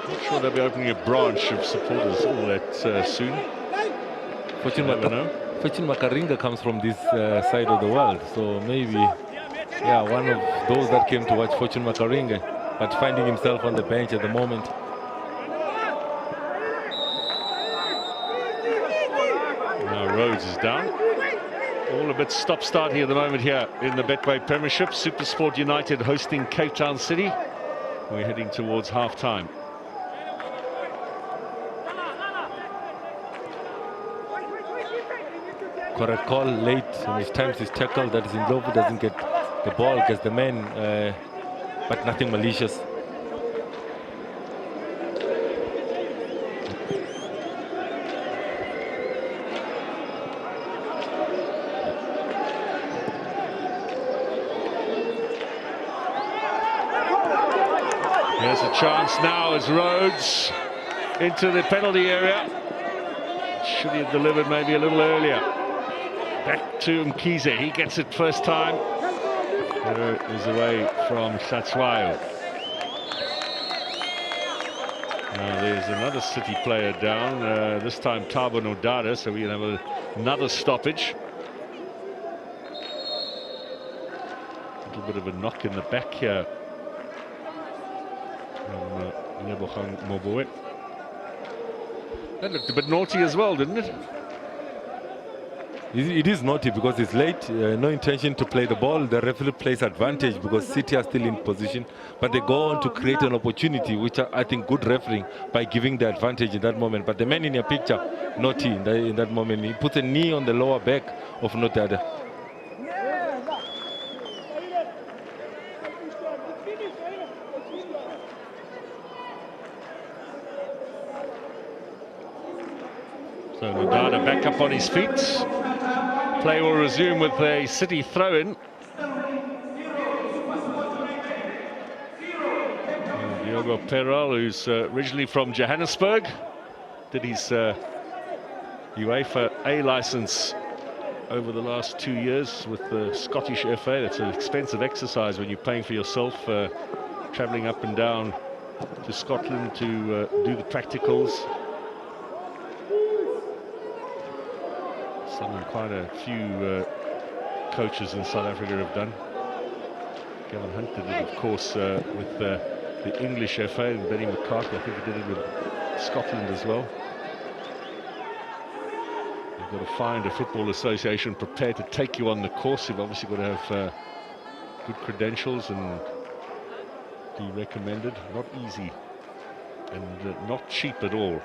Not sure they'll be opening a branch of supporters all that soon. Fortune Makaringa comes from this side of the world, so maybe, yeah, one of those that came to watch Fortune Makaringa, but finding himself on the bench at the moment. Now Rhodes is down. All a bit stop-start here at the moment here in the Betway Premiership. Supersport United hosting Cape Town City. We're heading towards half-time. Correct call late, and each time he's tackled that is in love, doesn't get the ball, gets the man, but nothing malicious. There's a chance now as Rhodes into the penalty area. Should he have delivered maybe a little earlier? Back to Mkhize, he gets it first time. Is away from Satswayo. Now there's another City player down, this time Thabo Nodada, so we'll have another stoppage. A little bit of a knock in the back here. That looked a bit naughty as well, didn't it? It is naughty because it's late, no intention to play the ball. The referee plays advantage because City are still in position, but they go on to create an opportunity, which I think good refereeing by giving the advantage in that moment. But the man in your picture, naughty in that moment. He puts a knee on the lower back of Nodada. So Nodada back up on his feet. Play will resume with a City throw-in. Diogo Peral, who's originally from Johannesburg, did his UEFA A license over the last 2 years with the Scottish FA. That's an expensive exercise when you're paying for yourself, travelling up and down to Scotland to do the practicals. Something quite a few coaches in South Africa have done. Gavin Hunt did it, of course, with the English FA, and Benny McCarthy, I think he did it with Scotland as well. You've got to find a football association prepared to take you on the course. You've obviously got to have good credentials and be recommended. Not easy and not cheap at all.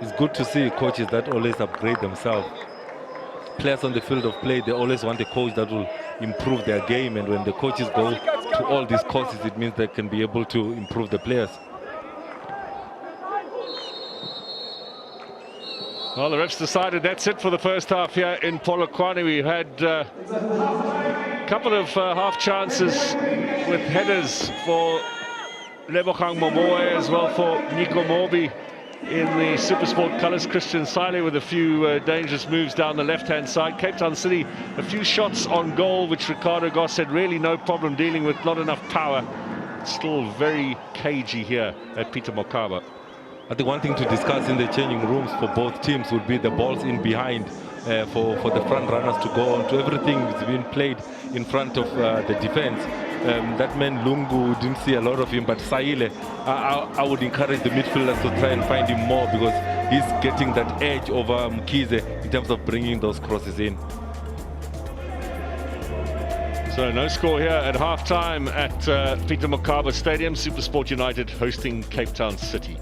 It's good to see coaches that always upgrade themselves. Players on the field of play, they always want a coach that will improve their game, and when the coaches go to all these courses, it means they can be able to improve the players. Well, the refs decided that's it for the first half here in Polokwane. We had a couple of half chances with headers for Lebogang Momoe, as well for Nico Mobi. in the Supersport colours. Christian Saile with a few dangerous moves down the left-hand side. Cape Town City, a few shots on goal, which Ricardo Goss said really no problem dealing with, not enough power. Still very cagey here at Peter Mokaba. I think one thing to discuss in the changing rooms for both teams would be the balls in behind for the front runners to go on to. Everything is being played in front of the defense. That man Lungu, didn't see a lot of him, but Saile, I would encourage the midfielders to try and find him more, because he's getting that edge over Mkhize in terms of bringing those crosses in. So no score here at half-time at Peter Mokaba Stadium. Supersport United hosting Cape Town City.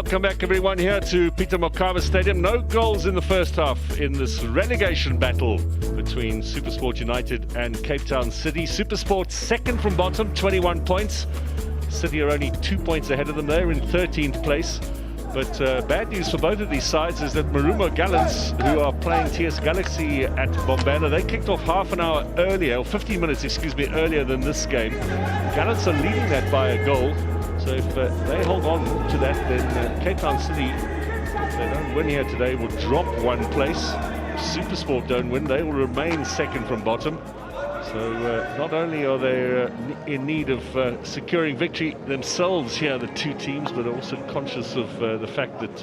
Welcome back, everyone, here to Peter Mokaba Stadium. No goals in the first half in this relegation battle between Supersport United and Cape Town City. Supersport second from bottom, 21 points. City are only 2 points ahead of them. They're in 13th place. But bad news for both of these sides is that Marumo Gallants, who are playing TS Galaxy at Bombela, they kicked off half an hour earlier, or 15 minutes, excuse me, earlier than this game. Gallants are leading that by a goal. So if they hold on to that, then Cape Town City, if they don't win here today, will drop one place. If Supersport don't win, they will remain second from bottom. So not only are they in need of securing victory themselves here, the two teams, but also conscious of the fact that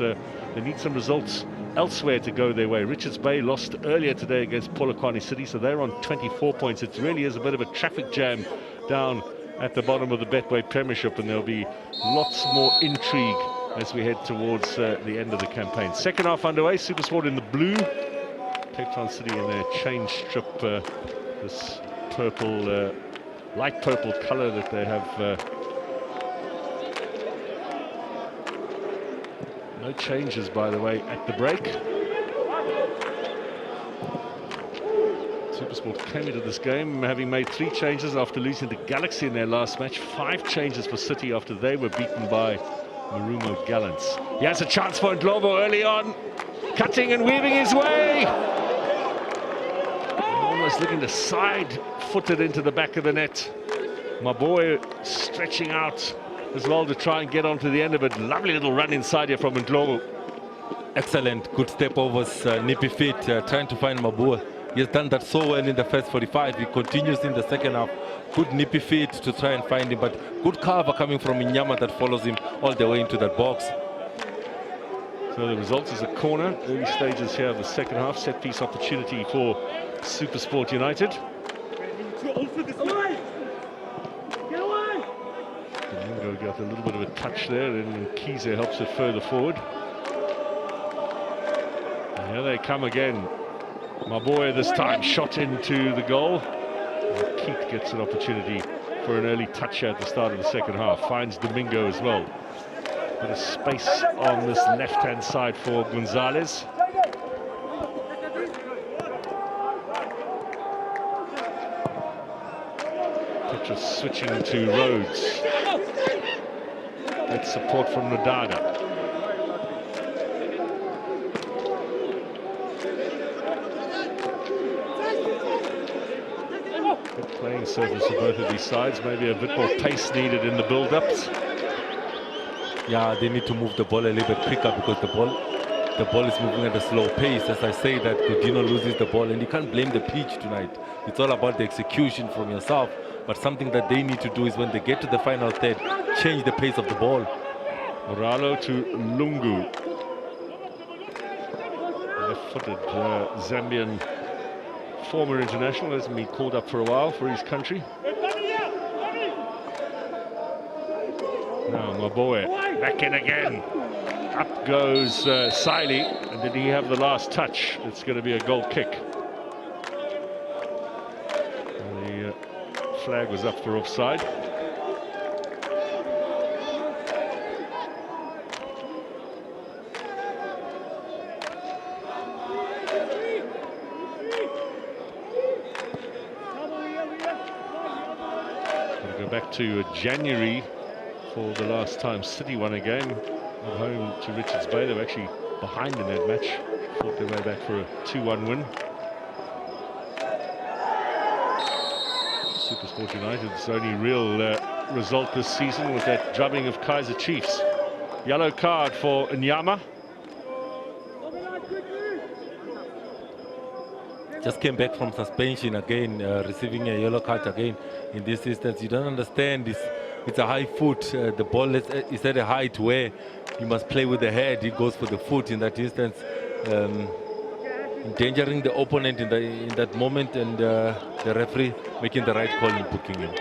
they need some results elsewhere to go their way. Richards Bay lost earlier today against Polokwane City, so they're on 24 points. It really is a bit of a traffic jam down at the bottom of the Betway Premiership, and there'll be lots more intrigue as we head towards the end of the campaign. Second half underway, Supersport in the blue, Cape Town City in their change strip, this purple, light purple color that they have. No changes, by the way, at the break. Supersport came into this game having made 3 changes after losing to Galaxy in their last match. 5 changes for City after they were beaten by Marumo Gallants. He has a chance for Ndlovu early on, cutting and weaving his way. Almost looking to side-foot it into the back of the net. Maboe stretching out as well to try and get onto the end of it. Lovely little run inside here from Ndlovu. Excellent, good step overs, nippy feet, trying to find Maboe. He has done that so well in the first 45. He continues in the second half. Good nippy feet to try and find him, but good cover coming from Inyama that follows him all the way into that box. So the result is a corner. Early stages here of the second half. Set piece opportunity for Supersport United. Domingo got a little bit of a touch there, and Kiza helps it further forward. And here they come again. Maboe this time shot into the goal. And Keith gets an opportunity for an early touch at the start of the second half. Finds Domingo as well. Bit of space on this left-hand side for Gonzalez. Petrus switching to Rhodes. Gets support from Nadada. Good playing surface for both of these sides. Maybe a bit more pace needed in the build-ups. Yeah, they need to move the ball a little bit quicker because the ball is moving at a slow pace. As I say, that Godino loses the ball, and you can't blame the pitch tonight. It's all about the execution from yourself. But something that they need to do is when they get to the final third, change the pace of the ball. Moralo to Lungu. Left-footed Zambian former international, hasn't been called up for a while for his country. Now Maboe back in again. Up goes Siley, and did he have the last touch? It's going to be a goal kick. And the flag was up for offside. Back to January for the last time City won a game at home to Richards Bay. They were actually behind in that match, fought their way back for a 2-1 win. Supersport United's only real result this season was that drubbing of Kaizer Chiefs. Yellow card for Nyama. Just came back from suspension again, receiving a yellow card again. In this instance, you don't understand this. It's a high foot. The ball is at a height where you must play with the head. He goes for the foot in that instance, endangering the opponent in that moment, and the referee making the right call in booking him.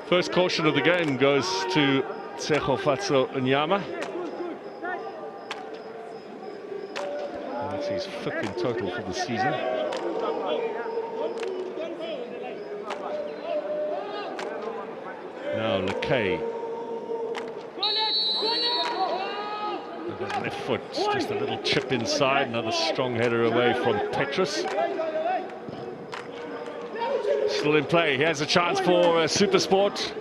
First caution of the game goes to Tseho Fatso Nyama. That's his 5th in total for the season. Now Lekay. That left foot, just a little chip inside. Another strong header away from Petrus. Still in play. He has a chance for Supersport.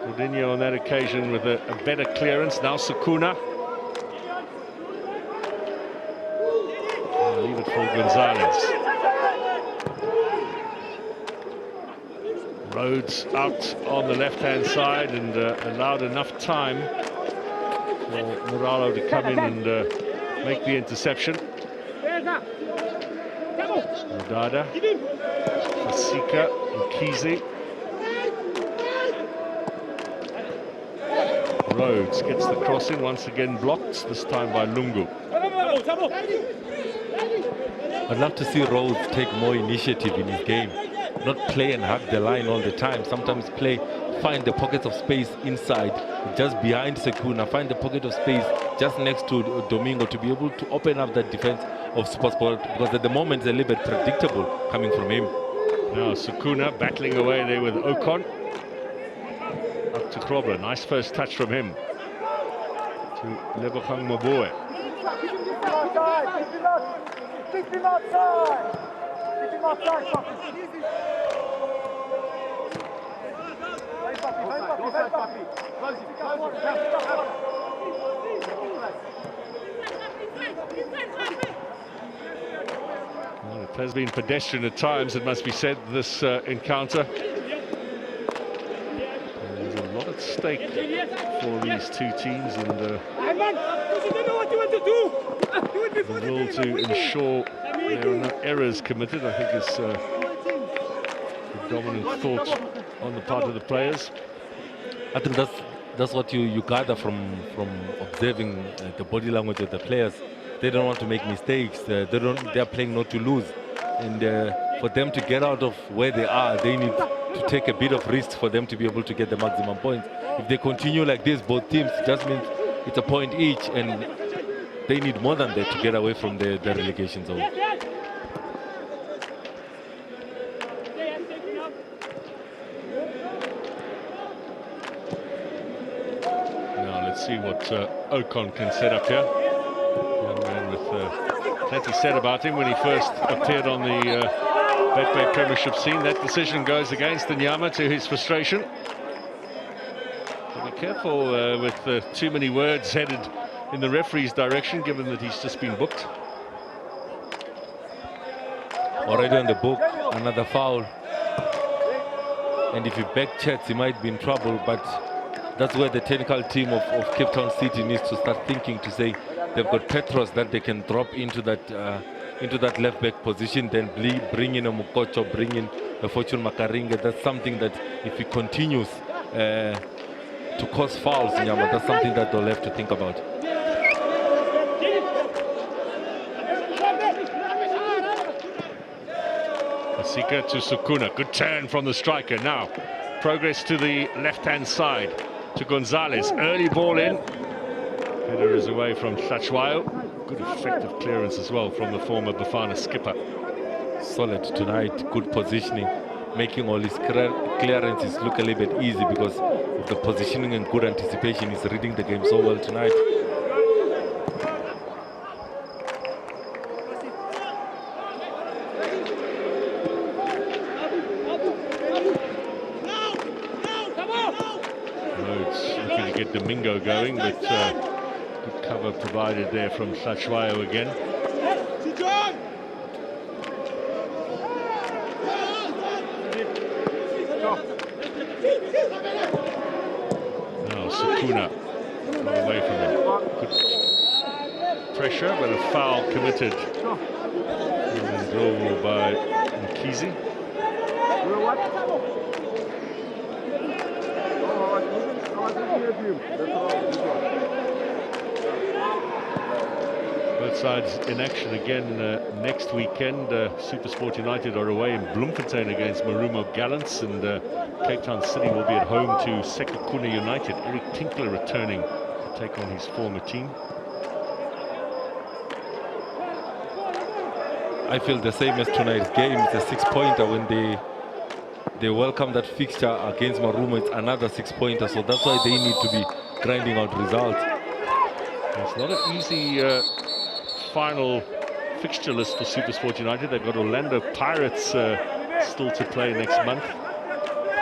Coutinho on that occasion with a better clearance. Now Sakuna. I'll leave it for Gonzalez. Rhodes out on the left-hand side and allowed enough time for Moralo to come in and make the interception. Rodada, Fasika, and Kizi. Rhodes gets the crossing, once again blocked, this time by Lungu. I'd love to see Rhodes take more initiative in his game. Not play and hug the line all the time. Sometimes play, find the pockets of space inside, just behind Sekuna, find the pocket of space just next to Domingo to be able to open up that defense of Supersport, because at the moment it's a little bit predictable coming from him. Now Sekuna battling away there with Ocon. Up to Krobler, nice first touch from him. To Lebogang Maboe. Keep him outside! Keep him outside! Well, it has been pedestrian at times, it must be said, this encounter. There's a lot at stake for these two teams, and the will to ensure there are no errors committed, I think, is the dominant thought on the part of the players. I think that's what you gather from observing the body language of the players. They don't want to make mistakes. They're playing not to lose, and for them to get out of where they are, they need to take a bit of risk for them to be able to get the maximum points. If they continue like this, both teams, just means it's a point each, and they need more than that to get away from the relegation zone. Now let's see what Ocon can set up here. Young man with plenty said about him when he first appeared on the Betway Premiership scene. That decision goes against Nyama, to his frustration. So be careful with too many words headed in the referee's direction, given that he's just been booked. Already on the book, another foul. And if he back checks, he might be in trouble, but that's where the technical team of Cape Town City needs to start thinking, to say they've got Petros that they can drop into that left back position, then bring in a Mukocho, bring in a Fortune Makaringa. That's something that if he continues to cause fouls, that's something that they'll have to think about. Sika to Sukuna, good turn from the striker. Now progress to the left-hand side to Gonzalez, early ball in. Header is away from Hlachwayo. Good effective clearance as well from the former Bafana skipper. Solid tonight, good positioning, making all his clearances look a little bit easy because of the positioning and good anticipation. He's reading the game so well tonight. Looking to get Domingo going, but good cover provided there from Hlachwayo again. Now Sukuna got away from him. Good pressure, but a foul committed. And goal by Mkizi. Both sides in action again next weekend. Supersport United are away in Bloemfontein against Marumo Gallants, and Cape Town City will be at home to Sekhukhune United. Eric Tinkler returning to take on his former team. I feel the same as tonight's game. It's a 6-pointer. When they welcome that fixture against Marumo, it's another 6-pointer, so that's why they need to be grinding out results. It's not an easy final fixture list for Supersport United. They've got Orlando Pirates still to play next month,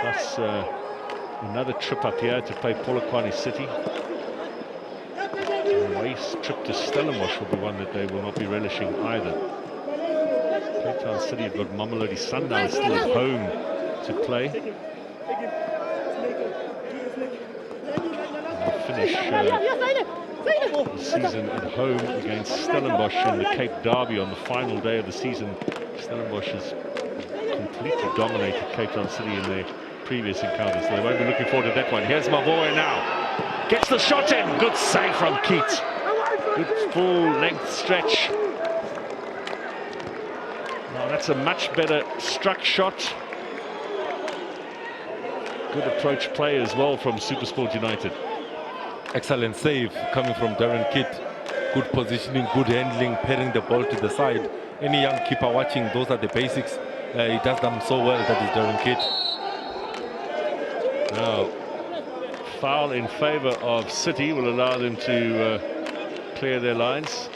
plus another trip up here to play Polokwane City. The away trip to Stellenbosch will be one that they will not be relishing either. Cape Town City have got Mamelodi Sundowns still at home to play. They'll finish the season at home against Stellenbosch in the Cape Derby on the final day of the season. Stellenbosch has completely dominated Cape Town City in their previous encounters, so they won't be looking forward to that one. Here's Maboe now. Gets the shot in. Good save from Keats. Good full-length stretch. Now that's a much better struck shot. Good approach play as well from Supersport United. Excellent save coming from Darren Kidd. Good positioning, good handling, pairing the ball to the side. Any young keeper watching, those are the basics. He does them so well, that is Darren Kidd. Now, foul in favour of City will allow them to clear their lines.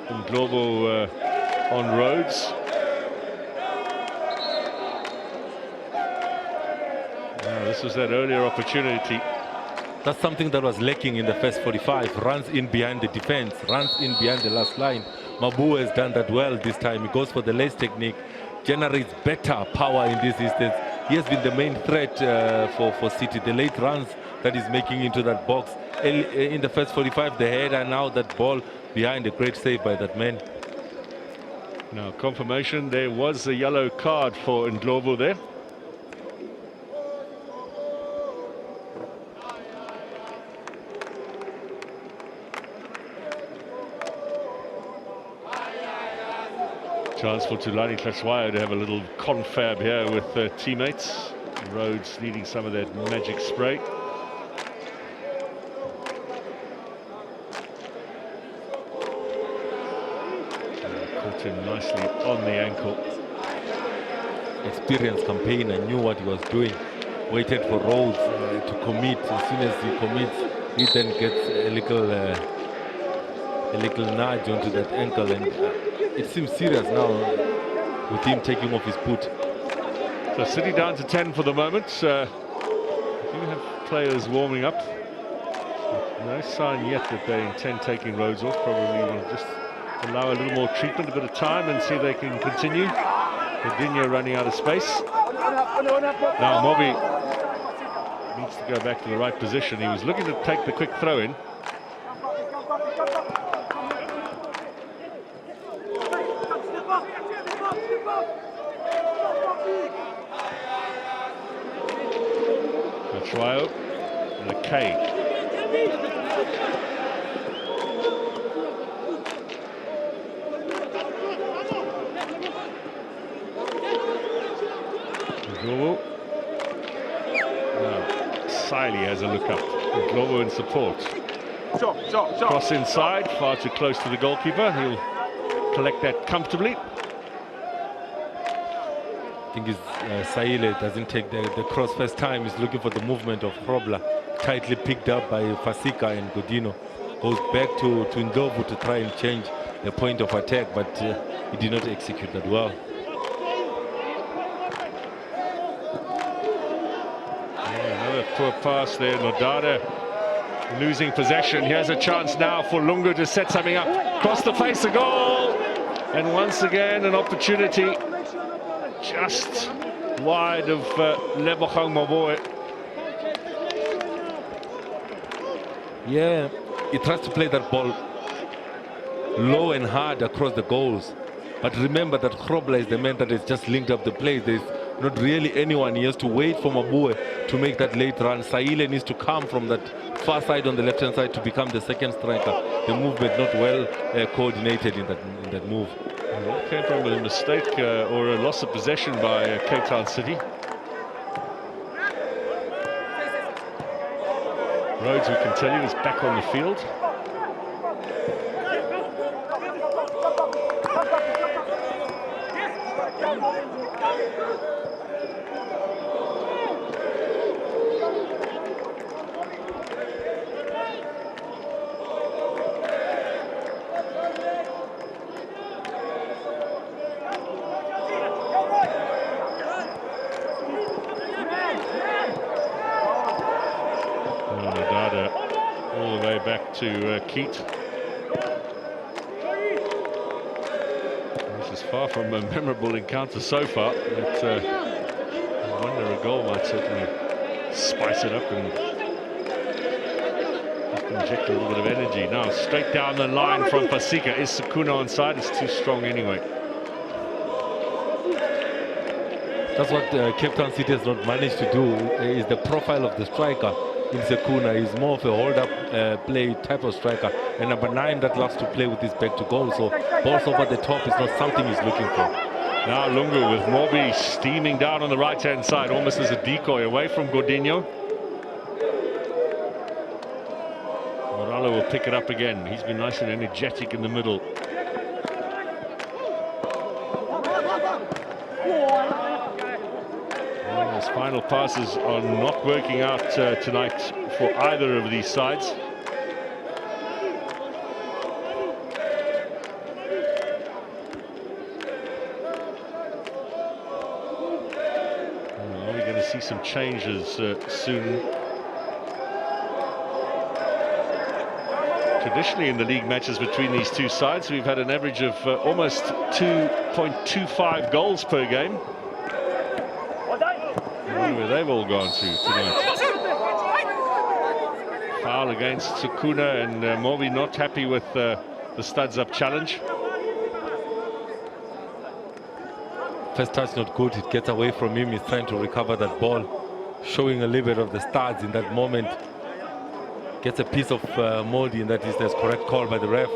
And Globo on Rhodes. Now, this was that earlier opportunity. That's something that was lacking in the first 45. Runs in behind the defense, runs in behind the last line. Mabu has done that well this time. He goes for the lace technique, generates better power in this instance. He has been the main threat for City. The late runs that he's making into that box. In the first 45, the header, now that ball behind, a great save by that man. Now, confirmation, there was a yellow card for Ndlovu there. Chance for Tulani Tlaswayo to have a little confab here with teammates. Rhodes needing some of that magic spray. Caught him nicely on the ankle. Experienced campaigner, knew what he was doing. Waited for Rhodes to commit. As soon as he commits, he then gets a little nudge onto that ankle, and it seems serious now with him taking off his boot. So City down to 10 for the moment. Do have players warming up. No sign yet that they intend taking Rhodes off. Probably will just allow a little more treatment, a bit of time, and see if they can continue. Godinho running out of space. Now Mobi needs to go back to the right position. He was looking to take the quick throw in. Trio and a K. Globo. Now, Siley has a look up. Globo in support. Cross inside, far too close to the goalkeeper. He'll collect that comfortably. I think Saile doesn't take the cross first time. He's looking for the movement of Robla, tightly picked up by Fasika and Godinho. Goes back to Ndlovu to try and change the point of attack, but he did not execute that well. Yeah, another poor pass there. Nodada losing possession. Here's a chance now for Lungu to set something up. Cross the face, a goal! And once again, an opportunity just wide of Lebogang Maboe. Yeah, he tries to play that ball low and hard across the goals. But remember that Grobler is the man that has just linked up the play. There's not really anyone. He has to wait for Maboe to make that late run. Saile needs to come from that far side on the left-hand side to become the second striker. The movement not well coordinated in that move. That came from a mistake or a loss of possession by Cape Town City. Rhodes, we can tell you, is back on the field. to Keat. This is far from a memorable encounter so far, but I wonder a goal might certainly spice it up and just inject a little bit of energy. Now straight down the line from Pasika. Is Sakuna onside? It's too strong anyway. That's what Cape Town City has not managed to do, is the profile of the striker in Sakuna is more of a hold-up play type of striker. And number 9 that loves to play with his back to goal, so balls over the top is not something he's looking for. Now Lungu with Mobi steaming down on the right-hand side, almost as a decoy away from Gordinho. Moralo will pick it up again. He's been nice and energetic in the middle. His final passes are not working out tonight for either of these sides. Are we going to see some changes soon? Traditionally in the league matches between these two sides, we've had an average of almost 2.25 goals per game. Where they've all gone to tonight. Foul against Sakuna, and Mobi not happy with the studs up challenge. First touch not good, it gets away from him, he's trying to recover that ball, showing a little bit of the studs in that moment. Gets a piece of moldy, and that is the correct call by the ref.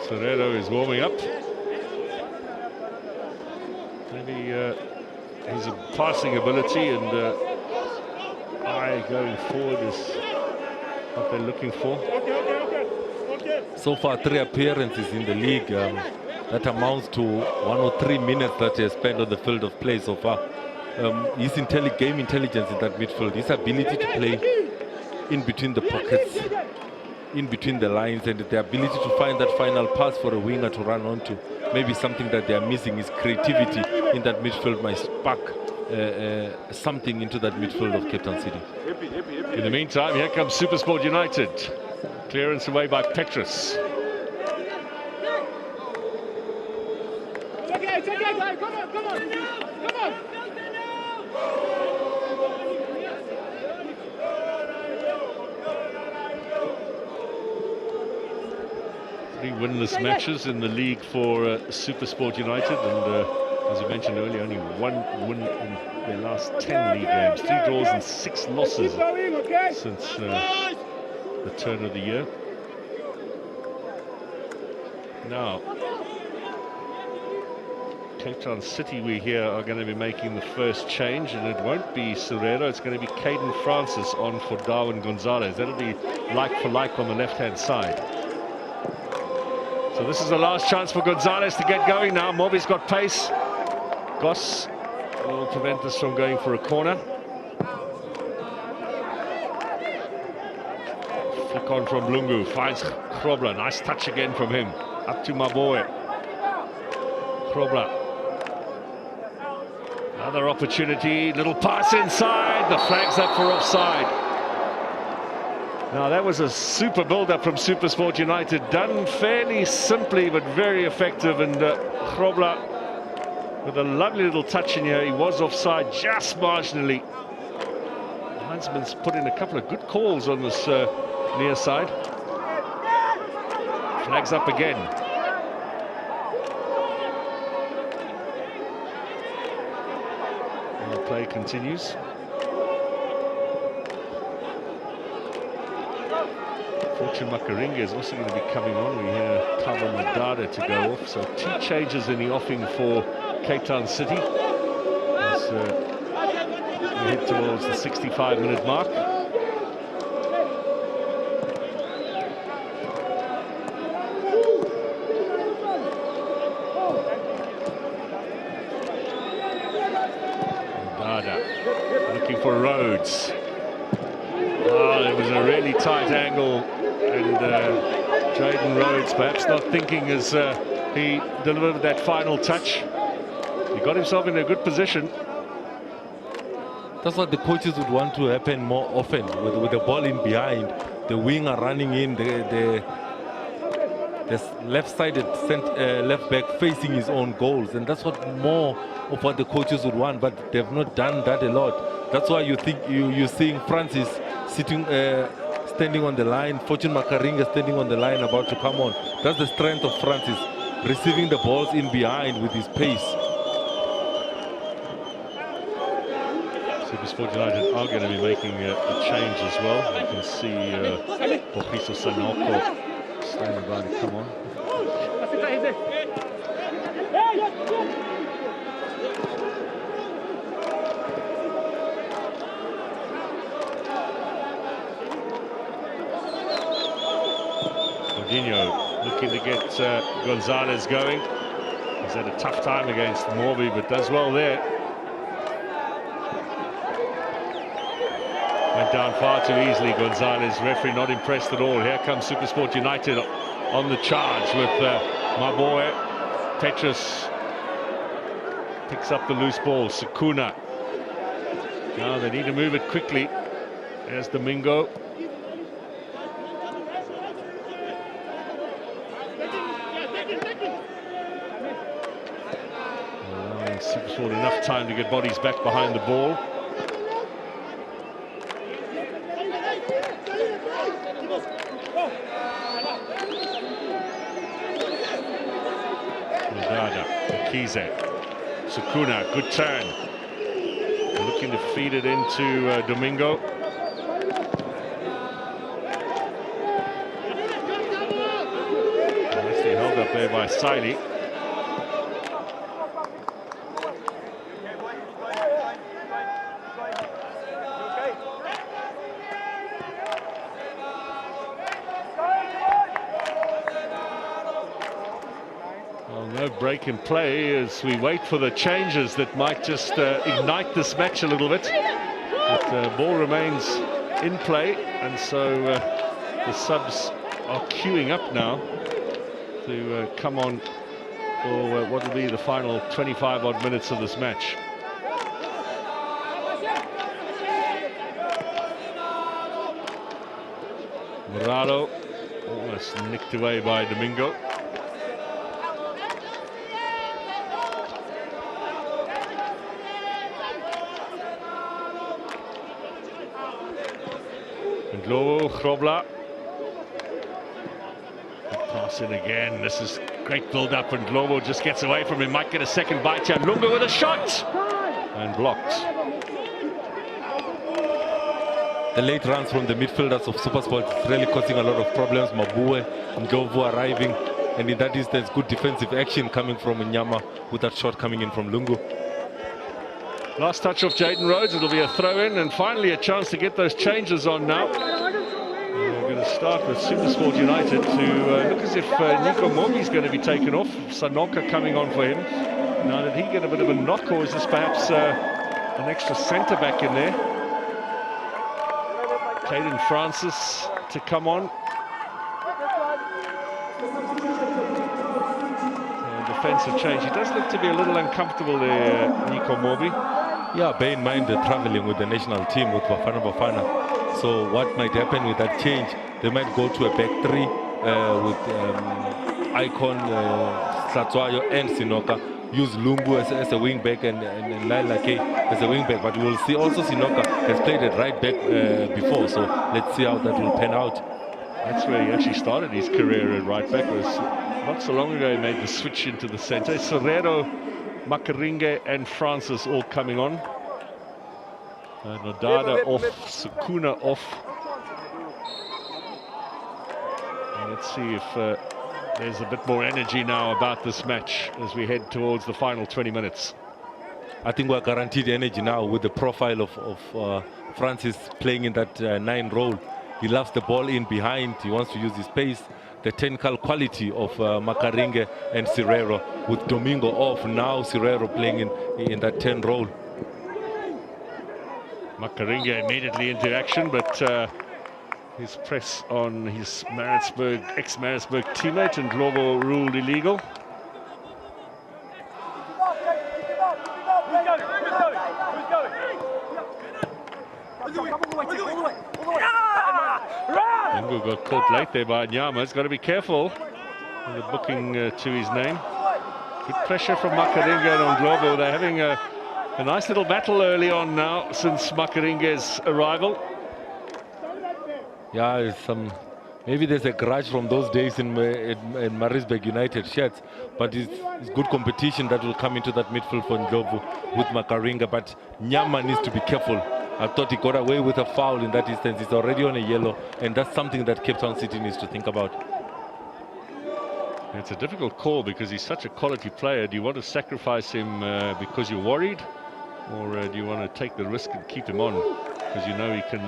Serrero is warming up. Maybe his passing ability and eye going forward is what they're looking for. So far 3 appearances in the league. That amounts to 103 minutes that he has spent on the field of play so far. His game intelligence in that midfield, his ability to play in between the pockets, in between the lines, and the ability to find that final pass for a winger to run onto. Maybe something that they are missing is creativity in that midfield might spark something into that midfield of Cape Town City. In the meantime, here comes Supersport United. Clearance away by Petrus. It's okay, guys. Come on, come on. Come on. 3 winless matches in the league for Supersport United, and as I mentioned earlier, only 1 win in their last 10 league games. 3 draws and 6 losses since the turn of the year. Now, Cape Town City, we hear, are going to be making the first change, and it won't be Serrero, it's going to be Caden Francis on for Darwin Gonzalez. That'll be like for like on the left-hand side. So this is the last chance for Gonzalez to get going now. Mobi's got pace. Goss will prevent this from going for a corner. Flick on from Lungu, finds Krobla. Nice touch again from him. Up to Maboe. Krobla. Another opportunity, little pass inside. The flag's up for offside. Now that was a super build-up from Supersport United, done fairly simply but very effective, and Krobla with a lovely little touch in here. He was offside just marginally. Linesman's put in a couple of good calls on this near side. Flags up again. And the play continues. Fortune Makaringa is also going to be coming on. We hear Tava Madada to go off. So 2 changes in the offing for Cape Town City. we head towards the 65-minute mark. Looking for Rhodes. Oh, it was a really tight angle, and Jaden Rhodes perhaps not thinking as he delivered that final touch. He got himself in a good position. That's what the coaches would want to happen more often, with the ball in behind, the winger running in, the left-sided left back facing his own goals, and that's what more of what the coaches would want, but they've not done that a lot. That's why you think you're seeing Francis sitting, standing on the line, Fortune Makaringa standing on the line, about to come on. That's the strength of Francis, receiving the balls in behind with his pace. Supersport United are going to be making a change as well. You can see Bohiso Sanoko standing by to come on. Godinho looking to get Gonzalez going. He's had a tough time against Morbi, but does well there. Went down far too easily, Gonzalez. Referee not impressed at all. Here comes Supersport United on the charge with my boy Petrus. Picks up the loose ball, Sakuna. Now they need to move it quickly. There's Domingo. Allowing Supersport enough time to get bodies back behind the ball. Sakuna, good turn. Looking to feed it into Domingo. Nicely held up there by Siley. Break in play as we wait for the changes that might just ignite this match a little bit. But ball remains in play, and so the subs are queuing up now to come on for what will be the final 25-odd minutes of this match. Murado almost nicked away by Domingo. Globo, Chrobla. Pass in again. This is great build-up, and Globo just gets away from him. Might get a second bite here. Lunga with a shot! And blocked. The late runs from the midfielders of Supersport is really causing a lot of problems. Mabue and Globo arriving. And in that instance, good defensive action coming from Nyama with that shot coming in from Lungu. Last touch of Jaden Rhodes. It'll be a throw-in, and finally a chance to get those changes on now. We're going to start with Supersport United to look as if Nico Morgi's going to be taken off. Sanoka coming on for him. Now, did he get a bit of a knock, or is this perhaps an extra centre-back in there? Caden Francis to come on. Defensive change. He does look to be a little uncomfortable there, Nico Morbi. Yeah, bear in mind they're traveling with the national team with Bafana Bafana. So what might happen with that change? They might go to a back three with Icon, Tlatswayo and Sinoka. Use Lungu as a wing back and Laila K as a wing back. But we'll see also Sinoka has played at right back before. So let's see how that will pan out. That's where he actually started his career at right back. Was not so long ago he made the switch into the centre. Serrero, Makaringe and Francis all coming on. Nodada off, Sakuna off. And let's see if there's a bit more energy now about this match as we head towards the final 20 minutes. I think we're guaranteed energy now with the profile of Francis playing in that 9 role. He loves the ball in behind. He wants to use his pace. The technical quality of Makaringe and Serrero with Domingo off. Now Serrero playing in that 10 role. Makaringe immediately into action, but his press on his ex-Maritzburg teammate and Globo ruled illegal. Lungu got caught late there by Nyama. He's got to be careful with the booking to his name. Good pressure from Makaringe and Globo. They're having a nice little battle early on now since Makaringe's arrival. Yeah, maybe there's a grudge from those days in Maritzburg United shirts, but it's good competition that will come into that midfield for Ndlovu with Makaringa. But Nyama needs to be careful. I thought he got away with a foul in that instance. He's already on a yellow, and that's something that Cape Town City needs to think about. It's a difficult call because he's such a quality player. Do you want to sacrifice him because you're worried, or do you want to take the risk and keep him on because you know he can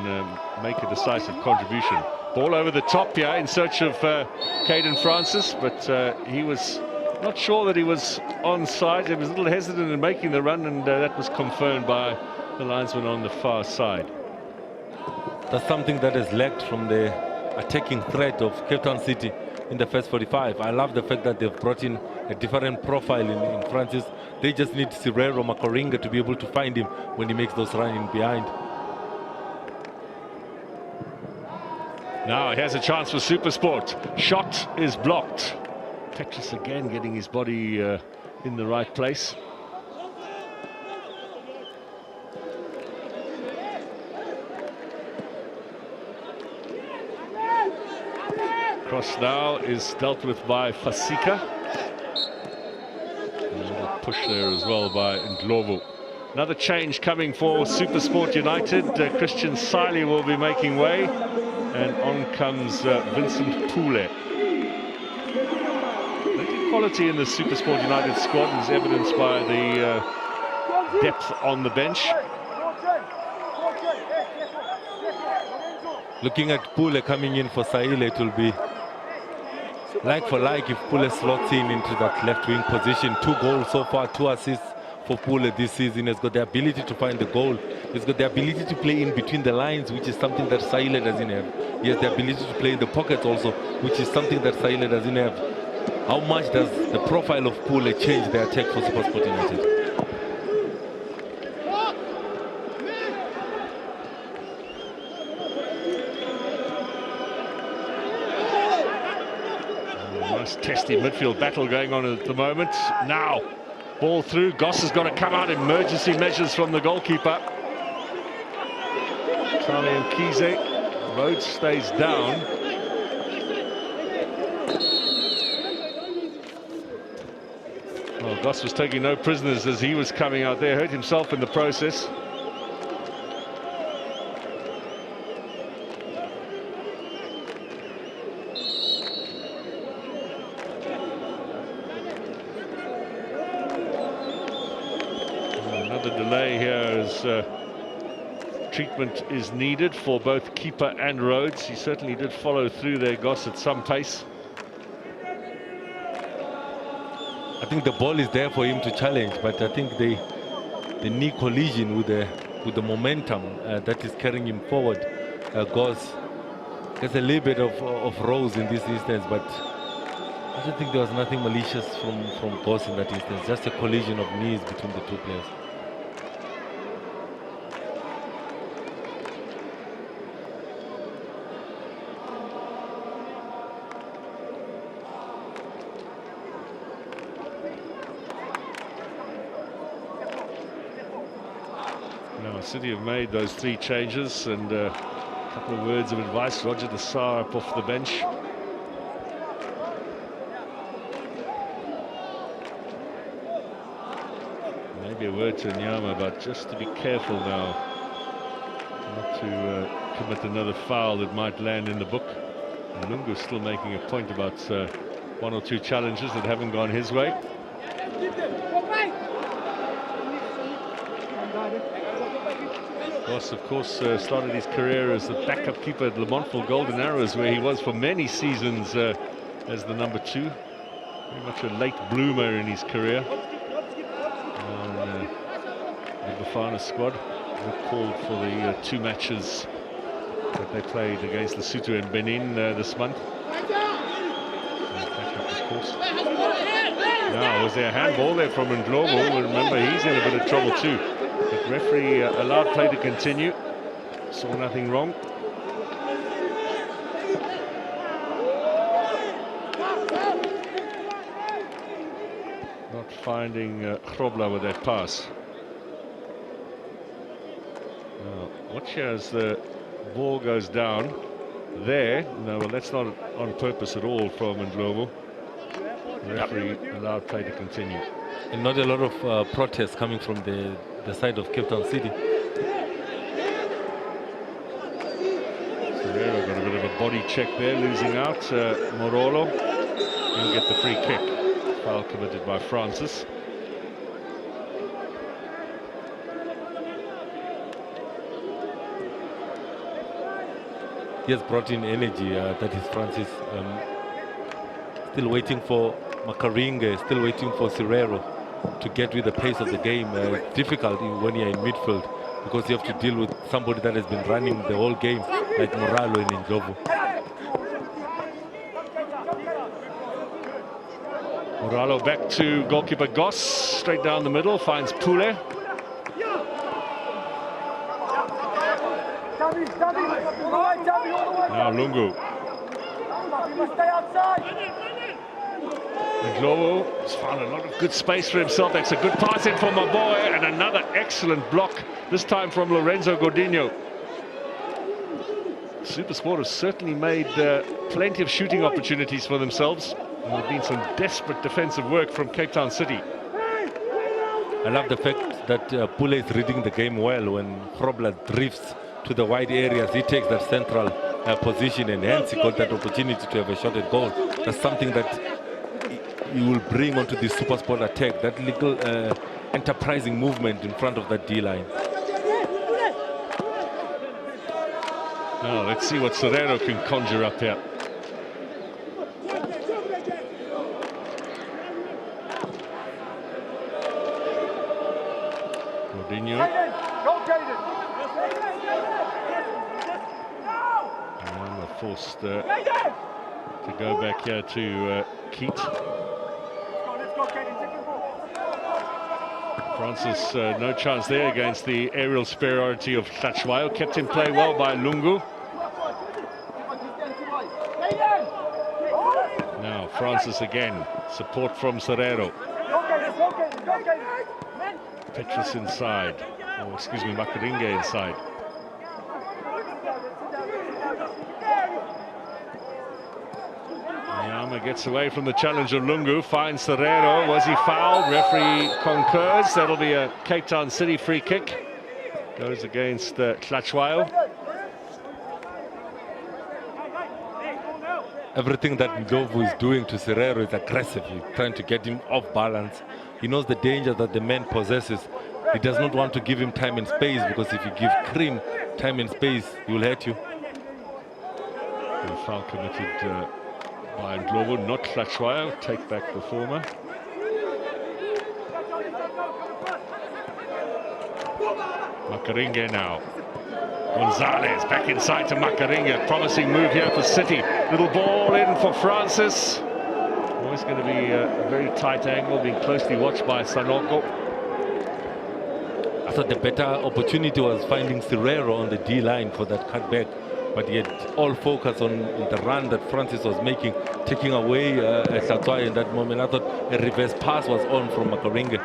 make a decisive contribution? Ball over the top here in search of Caden Francis, but he was not sure that he was onside. He was a little hesitant in making the run, and that was confirmed by the linesman on the far side. That's something that has lacked from the attacking threat of Cape Town City in the first 45. I love the fact that they've brought in a different profile in Francis. They just need Serrero Makaringa to be able to find him when he makes those runs in behind. Now he has a chance for Supersport. Shot is blocked. Petrus again getting his body in the right place. Cross now is dealt with by Fasika. A little push there as well by Ndlovu. Another change coming for Supersport United. Christian Siley will be making way, and on comes Vincent Pule. Plenty quality in the Supersport United squad is evidenced by the depth on the bench. Looking at Pule coming in for Saile, it will be like for like if Pule slots in into that left wing position. 2 goals so far, 2 assists for Pule this season. He's got the ability to find the goal. He's got the ability to play in between the lines, which is something that Saile doesn't have. He has the ability to play in the pockets also, which is something that Saile doesn't have. How much does the profile of Pule change the attack for Supersport United? Testy midfield battle going on at the moment. Now, ball through. Goss has got to come out. Emergency measures from the goalkeeper. Charlie and Kize. Rhodes stays down. Well, Goss was taking no prisoners as he was coming out there. Hurt himself in the process. Delay here as treatment is needed for both keeper and Rhodes. He certainly did follow through there, Goss, at some pace. I think the ball is there for him to challenge, but I think the knee collision with the momentum that is carrying him forward. Goss gets a little bit of Rose in this instance, but I don't think there was nothing malicious from Goss in that instance. Just a collision of knees between the 2 players. City have made those 3 changes, and a couple of words of advice. Roger de Saar up off the bench. Maybe a word to Nyama, but just to be careful now not to commit another foul that might land in the book. And Lungu's still making a point about 1 or 2 challenges that haven't gone his way. Goss, of course, started his career as the backup keeper at Le Montfort Golden Arrows, where he was for many seasons as the number 2. Very much a late bloomer in his career. The Bafana squad were called for the 2 matches that they played against Lesotho and Benin this month. Backup, of course. Now, was there a handball there from Ndlovu? Remember, he's in a bit of trouble too. But referee allowed play to continue. Saw nothing wrong. Not finding Grobler with that pass. Now, watch as the ball goes down there. No, well, that's not on purpose at all from Ndlovu. The referee allowed play to continue. And not a lot of protests coming from the side of Cape Town City. Serrero got a bit of a body check there, losing out. Morolo will get the free kick. Foul committed by Francis. He has brought in energy, that is Francis. Still waiting for Makaringa, still waiting for Serrero to get with the pace of the game. Difficult when you're in midfield because you have to deal with somebody that has been running the whole game, like Moralo and Ndlovu. Moralo back to goalkeeper Goss, straight down the middle, finds Pule. Now Lungu. Ndlovu has found a lot of good space for himself. That's a good pass in for my boy, and another excellent block, this time from Lorenzo Godinho. Supersport has certainly made plenty of shooting opportunities for themselves. And there have been some desperate defensive work from Cape Town City. I love the fact that Pule is reading the game well. When Grobler drifts to the wide areas, he takes that central position, and hence he got that opportunity to have a shot at goal. That's something that you will bring onto the Supersport attack, that little enterprising movement in front of that D-line. Now let's see what Serrero can conjure up here. Godinho. And we're forced to go back here to Keat. Francis, no chance there against the aerial superiority of Hlachwayo. Kept in play well by Lungu. Now Francis again, support from Serrero. Petrus inside, or excuse me, Makaringa inside. Nyama gets away from the challenge of Lungu, finds Serrero. Was he fouled? Referee concurs. That'll be a Cape Town City free kick. Goes against Hlachwayo. Everything that Ndlovu is doing to Serrero is aggressive. He's trying to get him off balance. He knows the danger that the man possesses. He does not want to give him time and space, because if you give Cream time and space, he will hurt you. The foul committed by Ndlovu, not Hlachwayo. Take back the former. Makaringa now. Gonzalez back inside to Makaringa. Promising move here for City. Little ball in for Francis. Always going to be a very tight angle, being closely watched by Sanoko. I thought the better opportunity was finding Serrero on the D-line for that cutback, but he had all focus on the run that Francis was making, taking away Hlachwayo in that moment. I thought a reverse pass was on from Makaringa.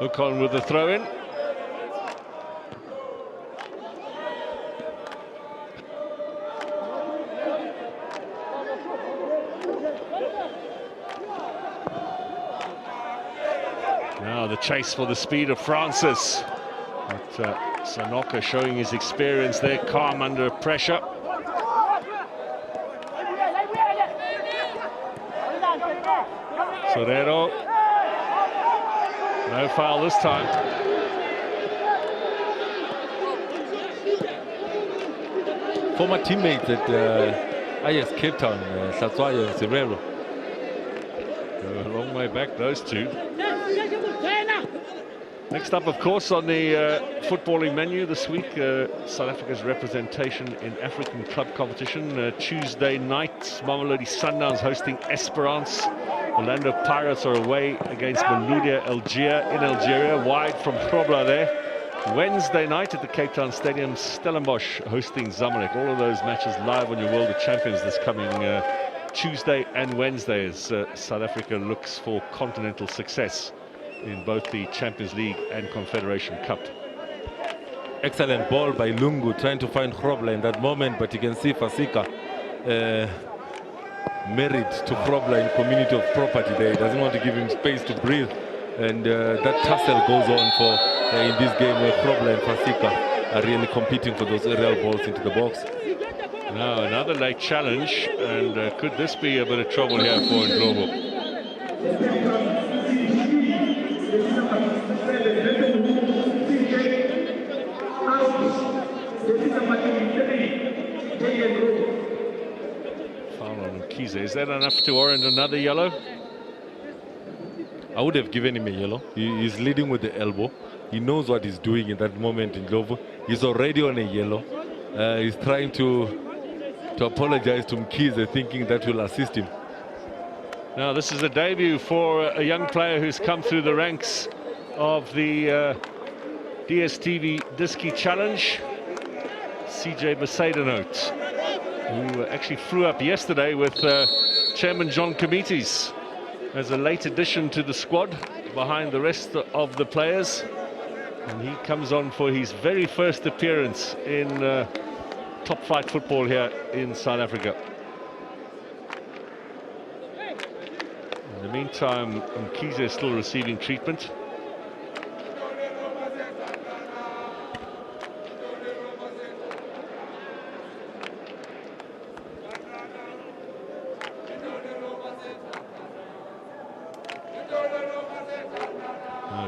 Ocon with the throw-in. Now the chase for the speed of Francis. But Sanoka showing his experience there, calm under pressure. Sorero. No foul this time. Former teammates at IS Cape Town, Hlatsoayo and Serero. A long way back, those two. Next up, of course, on the footballing menu this week, South Africa's representation in African club competition. Tuesday night, Mamelodi Sundowns hosting Esperance. Orlando Pirates are away against Maloudia Algiers in Algeria, wide from Grobler there. Wednesday night at the Cape Town Stadium, Stellenbosch hosting Zamalek. All of those matches live on your World of Champions this coming Tuesday and Wednesday as South Africa looks for continental success in both the Champions League and Confederation Cup. Excellent ball by Lungu, trying to find Grobler in that moment, but you can see Fasika married to Grobler in community of property there. He doesn't want to give him space to breathe, and that tussle goes on for in this game where Grobler and Fasika are really competing for those aerial balls into the box. Now another late challenge, and could this be a bit of trouble here for Ndlovu? Foul on Mkhize. Is that enough to warrant another yellow? I would have given him a yellow. He's leading with the elbow. He knows what he's doing in that moment in Ndlovu. He's already on a yellow. He's trying to apologize to Mkhize, thinking that will assist him. Now this is a debut for a young player who's come through the ranks of the DSTV Diski Challenge, CJ Besaidenout, who actually flew up yesterday with Chairman John Committees as a late addition to the squad behind the rest of the players. And he comes on for his very first appearance in top flight football here in South Africa. In the meantime, Mkhize is still receiving treatment.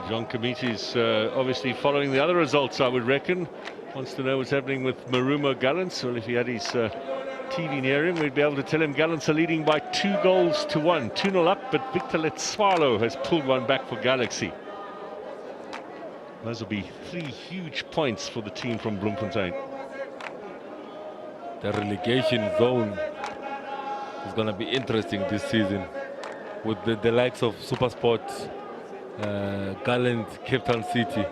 John Committees obviously following the other results, I would reckon. Wants to know what's happening with Marumo Gallants. Well, if he had his TV near him, we'd be able to tell him Gallants are leading by 2-1. 2-0 up, but Victor Letswalo has pulled one back for Galaxy. Those will be 3 huge points for the team from Bloemfontein. The relegation zone is going to be interesting this season with the likes of Supersport, Gallant, Cape Town City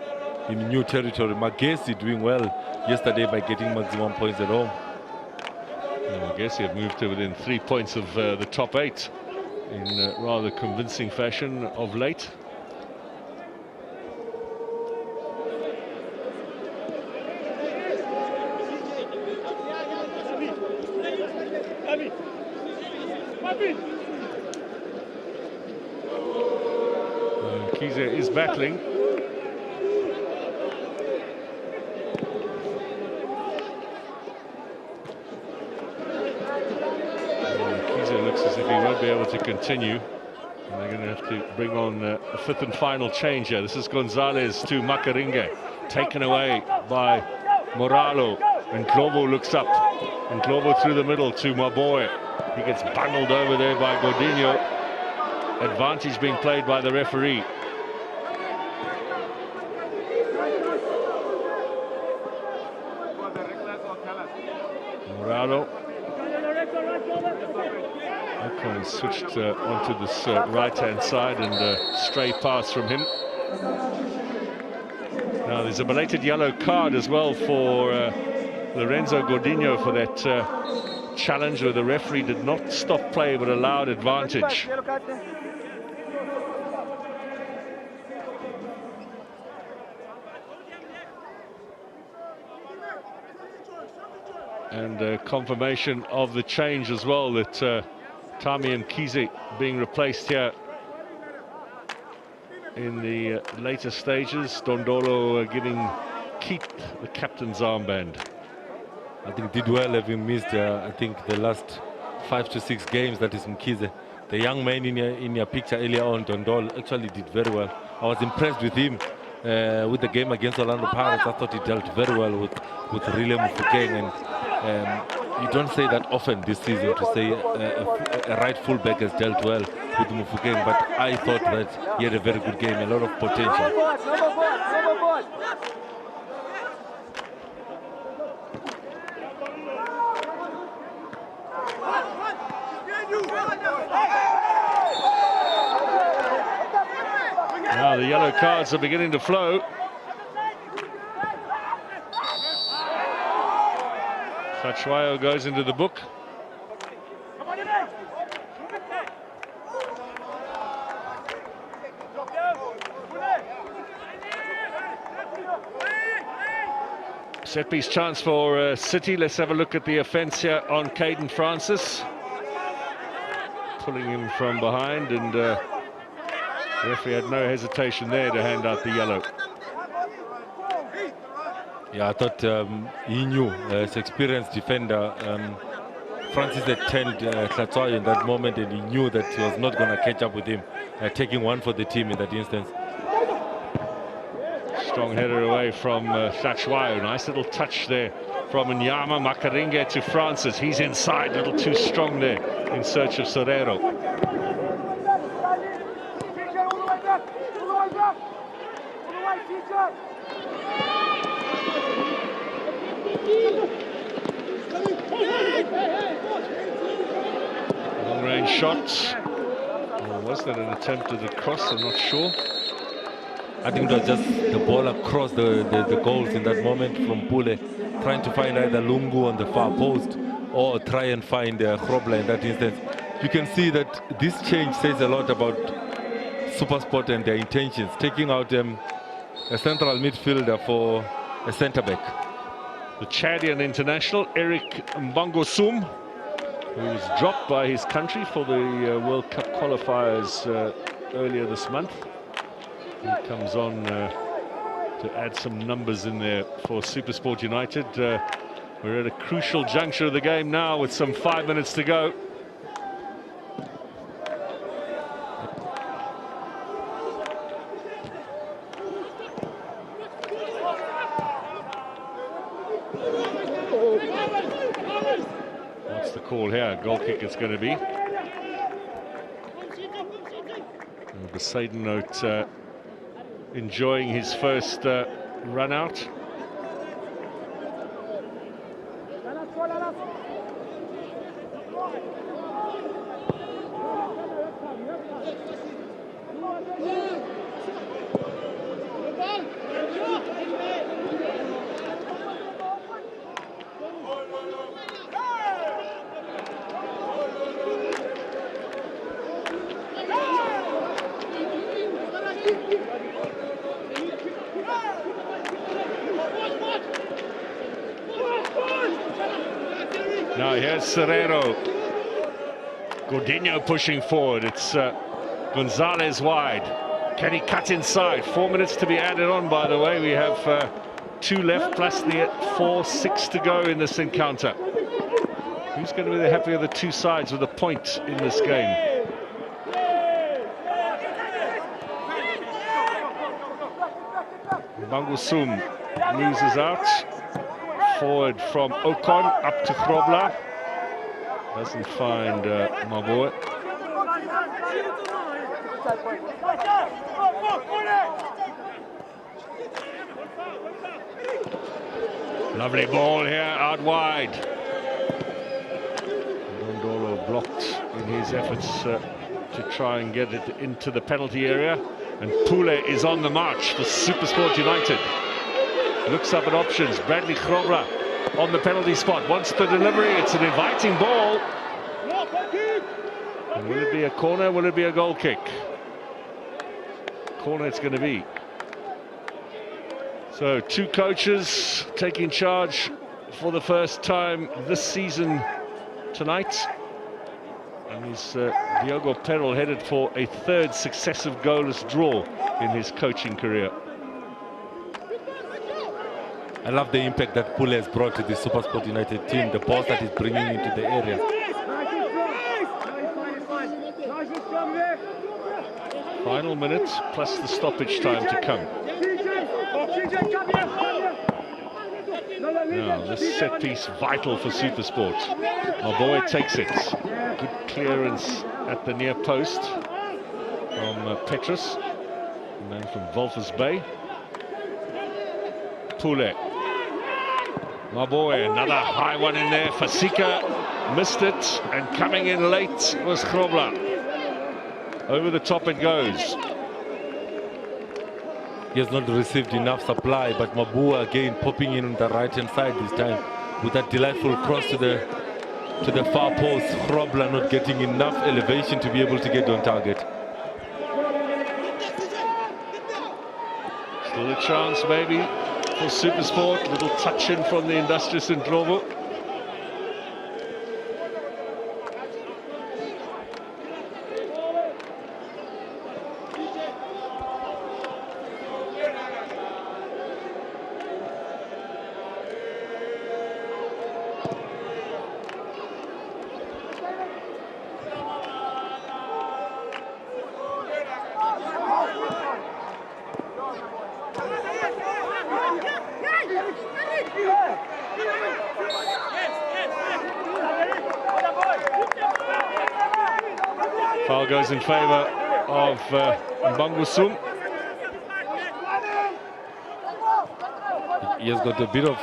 in new territory. Magesi doing well yesterday by getting maximum points at home. Magesi have moved to within 3 points of the top 8 in rather convincing fashion of late. Mkhize is battling. Mkhize looks as if he won't be able to continue. And they're going to have to bring on a 5th and final change here. This is Gonzalez to Makaringe, taken away by Moralo. And Ndlovu looks up. And Ndlovu through the middle to Maboe. He gets bundled over there by Godinho. Advantage being played by the referee. Moralo. Ocon switched onto this right-hand side, and a stray pass from him. Now there's a belated yellow card as well for Lorenzo Godinho for that challenge where the referee did not stop play but allowed advantage. And confirmation of the change as well, that Tami Mkhize being replaced here in the later stages. Dondolo giving keep the captain's armband. I think did well having missed, I think, the last 5 to 6 games. That is Mkhize. The young man in your picture earlier on, Dondol, actually did very well. I was impressed with him with the game against Orlando Pirates. I thought he dealt very well with Rile Mofokeng, and you don't say that often this season to say a right fullback has dealt well with Mofokeng, but I thought that he had a very good game, a lot of potential. Now the yellow cards are beginning to flow. Sachwayo goes into the book. Set piece chance for City. Let's have a look at the offence here on Caden Francis. Pulling him from behind, and the referee had no hesitation there to hand out the yellow. Yeah, I thought he knew, as experienced defender, Francis had turned Tlatsoyo in that moment, and he knew that he was not going to catch up with him, taking one for the team in that instance. Strong header away from Tlatsoyo. Nice little touch there from Nyama Makaringe to Francis. He's inside, a little too strong there in search of Serrero. Long-range shots. Or was that an attempt at a cross? I'm not sure. I think it was just the ball across the goals in that moment from Pule, trying to find either Lungu on the far post or try and find Grobler in that instance. You can see that this change says a lot about Supersport and their intentions, taking out a central midfielder for a centre-back. The Chadian international, Eric Mbangosum, who was dropped by his country for the World Cup qualifiers earlier this month. He comes on to add some numbers in there for Supersport United. We're at a crucial juncture of the game now with some 5 minutes to go. What's the call here? Goal kick it's going to be. And Besaidenote enjoying his first run out. Now here's Serrero. Godinho pushing forward. It's Gonzalez wide. Can he cut inside? 4 minutes to be added on, by the way. We have 2 left plus the 4-6 to go in this encounter. Who's going to be the happier of the two sides with a point in this game? Bangusum loses out. Forward from Ocon up to Grobler. Doesn't find Maboe. Lovely ball here out wide. Dondolo blocked in his efforts to try and get it into the penalty area. And Pule is on the march for Supersport United. Looks up at options. Bradley Grobler on the penalty spot. Wants the delivery. It's an inviting ball. And will it be a corner? Will it be a goal kick? Corner it's going to be. So 2 coaches taking charge for the first time this season tonight. And is Diogo Perel headed for a 3rd successive goalless draw in his coaching career. I love the impact that Pule has brought to the Supersport United team, the balls that he's bringing into the area. Final minute plus the stoppage time to come. Now, this set piece vital for Supersport. Maboe takes it. Good clearance at the near post from Petrus, the man from Wolfers Bay. Pule. Maboe, another high one in there. Fasika missed it, and coming in late was Grobler. Over the top it goes. He has not received enough supply, but Mabua again popping in on the right-hand side this time with that delightful cross to the far post. Grobler not getting enough elevation to be able to get on target. Still a chance maybe for Supersport. Little touch in from the Industrious in Ndlovu. Foul goes in favour of Mbangusum. He has got a bit of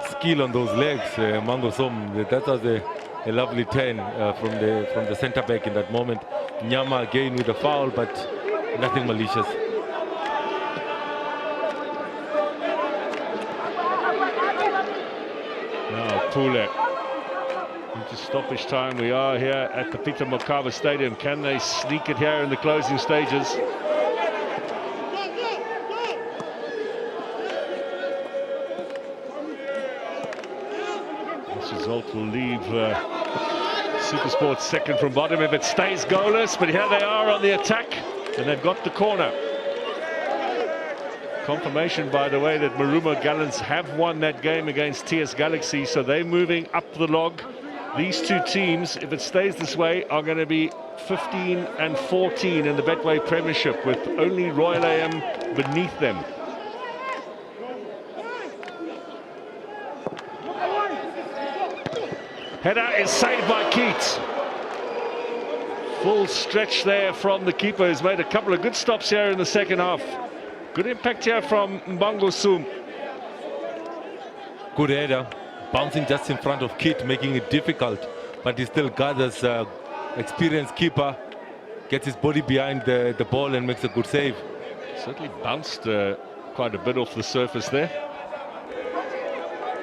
skill on those legs, Mangosum. That was a lovely turn from the centre back in that moment. Nyama again with a foul, but nothing malicious. Now Pule into stoppage time. We are here at the Peter Mokaba Stadium. Can they sneak it here in the closing stages? This result will leave Supersport second from bottom if it stays goalless, but here they are on the attack, and they've got the corner. Confirmation, by the way, that Maruma Gallants have won that game against TS Galaxy, so they're moving up the log. These two teams, if it stays this way, are going to be 15 and 14 in the Betway Premiership, with only Royal AM beneath them. Header is saved by Keats. Full stretch there from the keeper, who's made a couple of good stops here in the second half. Good impact here from Mbangosum. Good header, bouncing just in front of Kit, making it difficult, but he still gathers experienced keeper, gets his body behind the ball and makes a good save. Certainly bounced quite a bit off the surface there.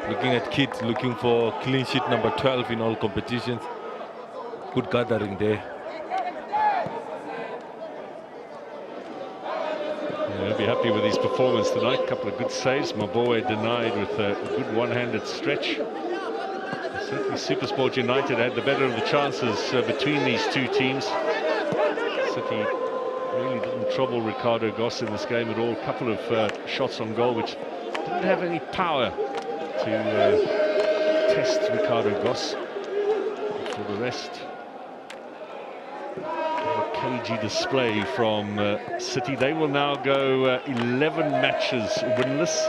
Looking at Kit, looking for clean sheet number 12 in all competitions. Good gathering there. I'll be happy with his performance tonight. A couple of good saves. Maboe denied with a good one-handed stretch. Certainly Supersport United had the better of the chances between these two teams. City really didn't trouble Ricardo Goss in this game at all. A couple of shots on goal which didn't have any power to test Ricardo Goss. But for the rest, cagey display from City. They will now go 11 matches winless.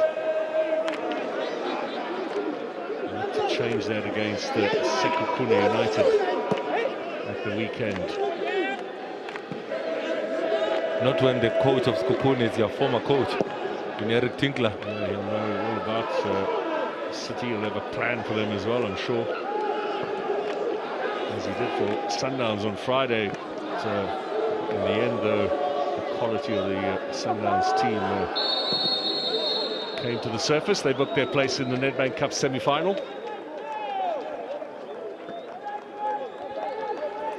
They'll have to change that against Sekhukhune United at the weekend. Not when the coach of Sekhukhune is your former coach, Eric Tinkler. Yeah, he'll know all about City. He'll have a plan for them as well, I'm sure. As he did for Sundowns on Friday. In the end, though, the quality of the Sundowns team came to the surface. They booked their place in the Nedbank Cup semi-final.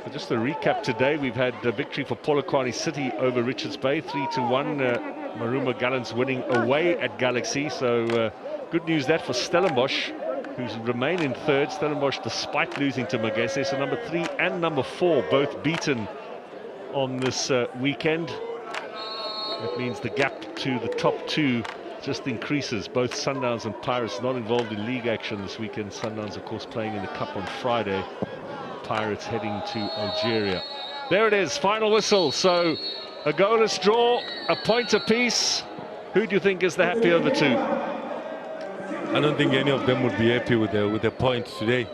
But just to recap today, we've had a victory for Polokwane City over Richards Bay, 3-1. Maruma Gallants winning away at Galaxy. So good news that for Stellenbosch, who's remain in third. Stellenbosch, despite losing to Magese, so number 3 and number 4 both beaten on this weekend. That means the gap to the top two just increases. Both Sundowns and Pirates not involved in league action this weekend. Sundowns, of course, playing in the Cup on Friday. Pirates heading to Algeria. There it is, final whistle. So a goalless draw, a point apiece. Who do you think is the happier of the two? I don't think any of them would be happy with the point today.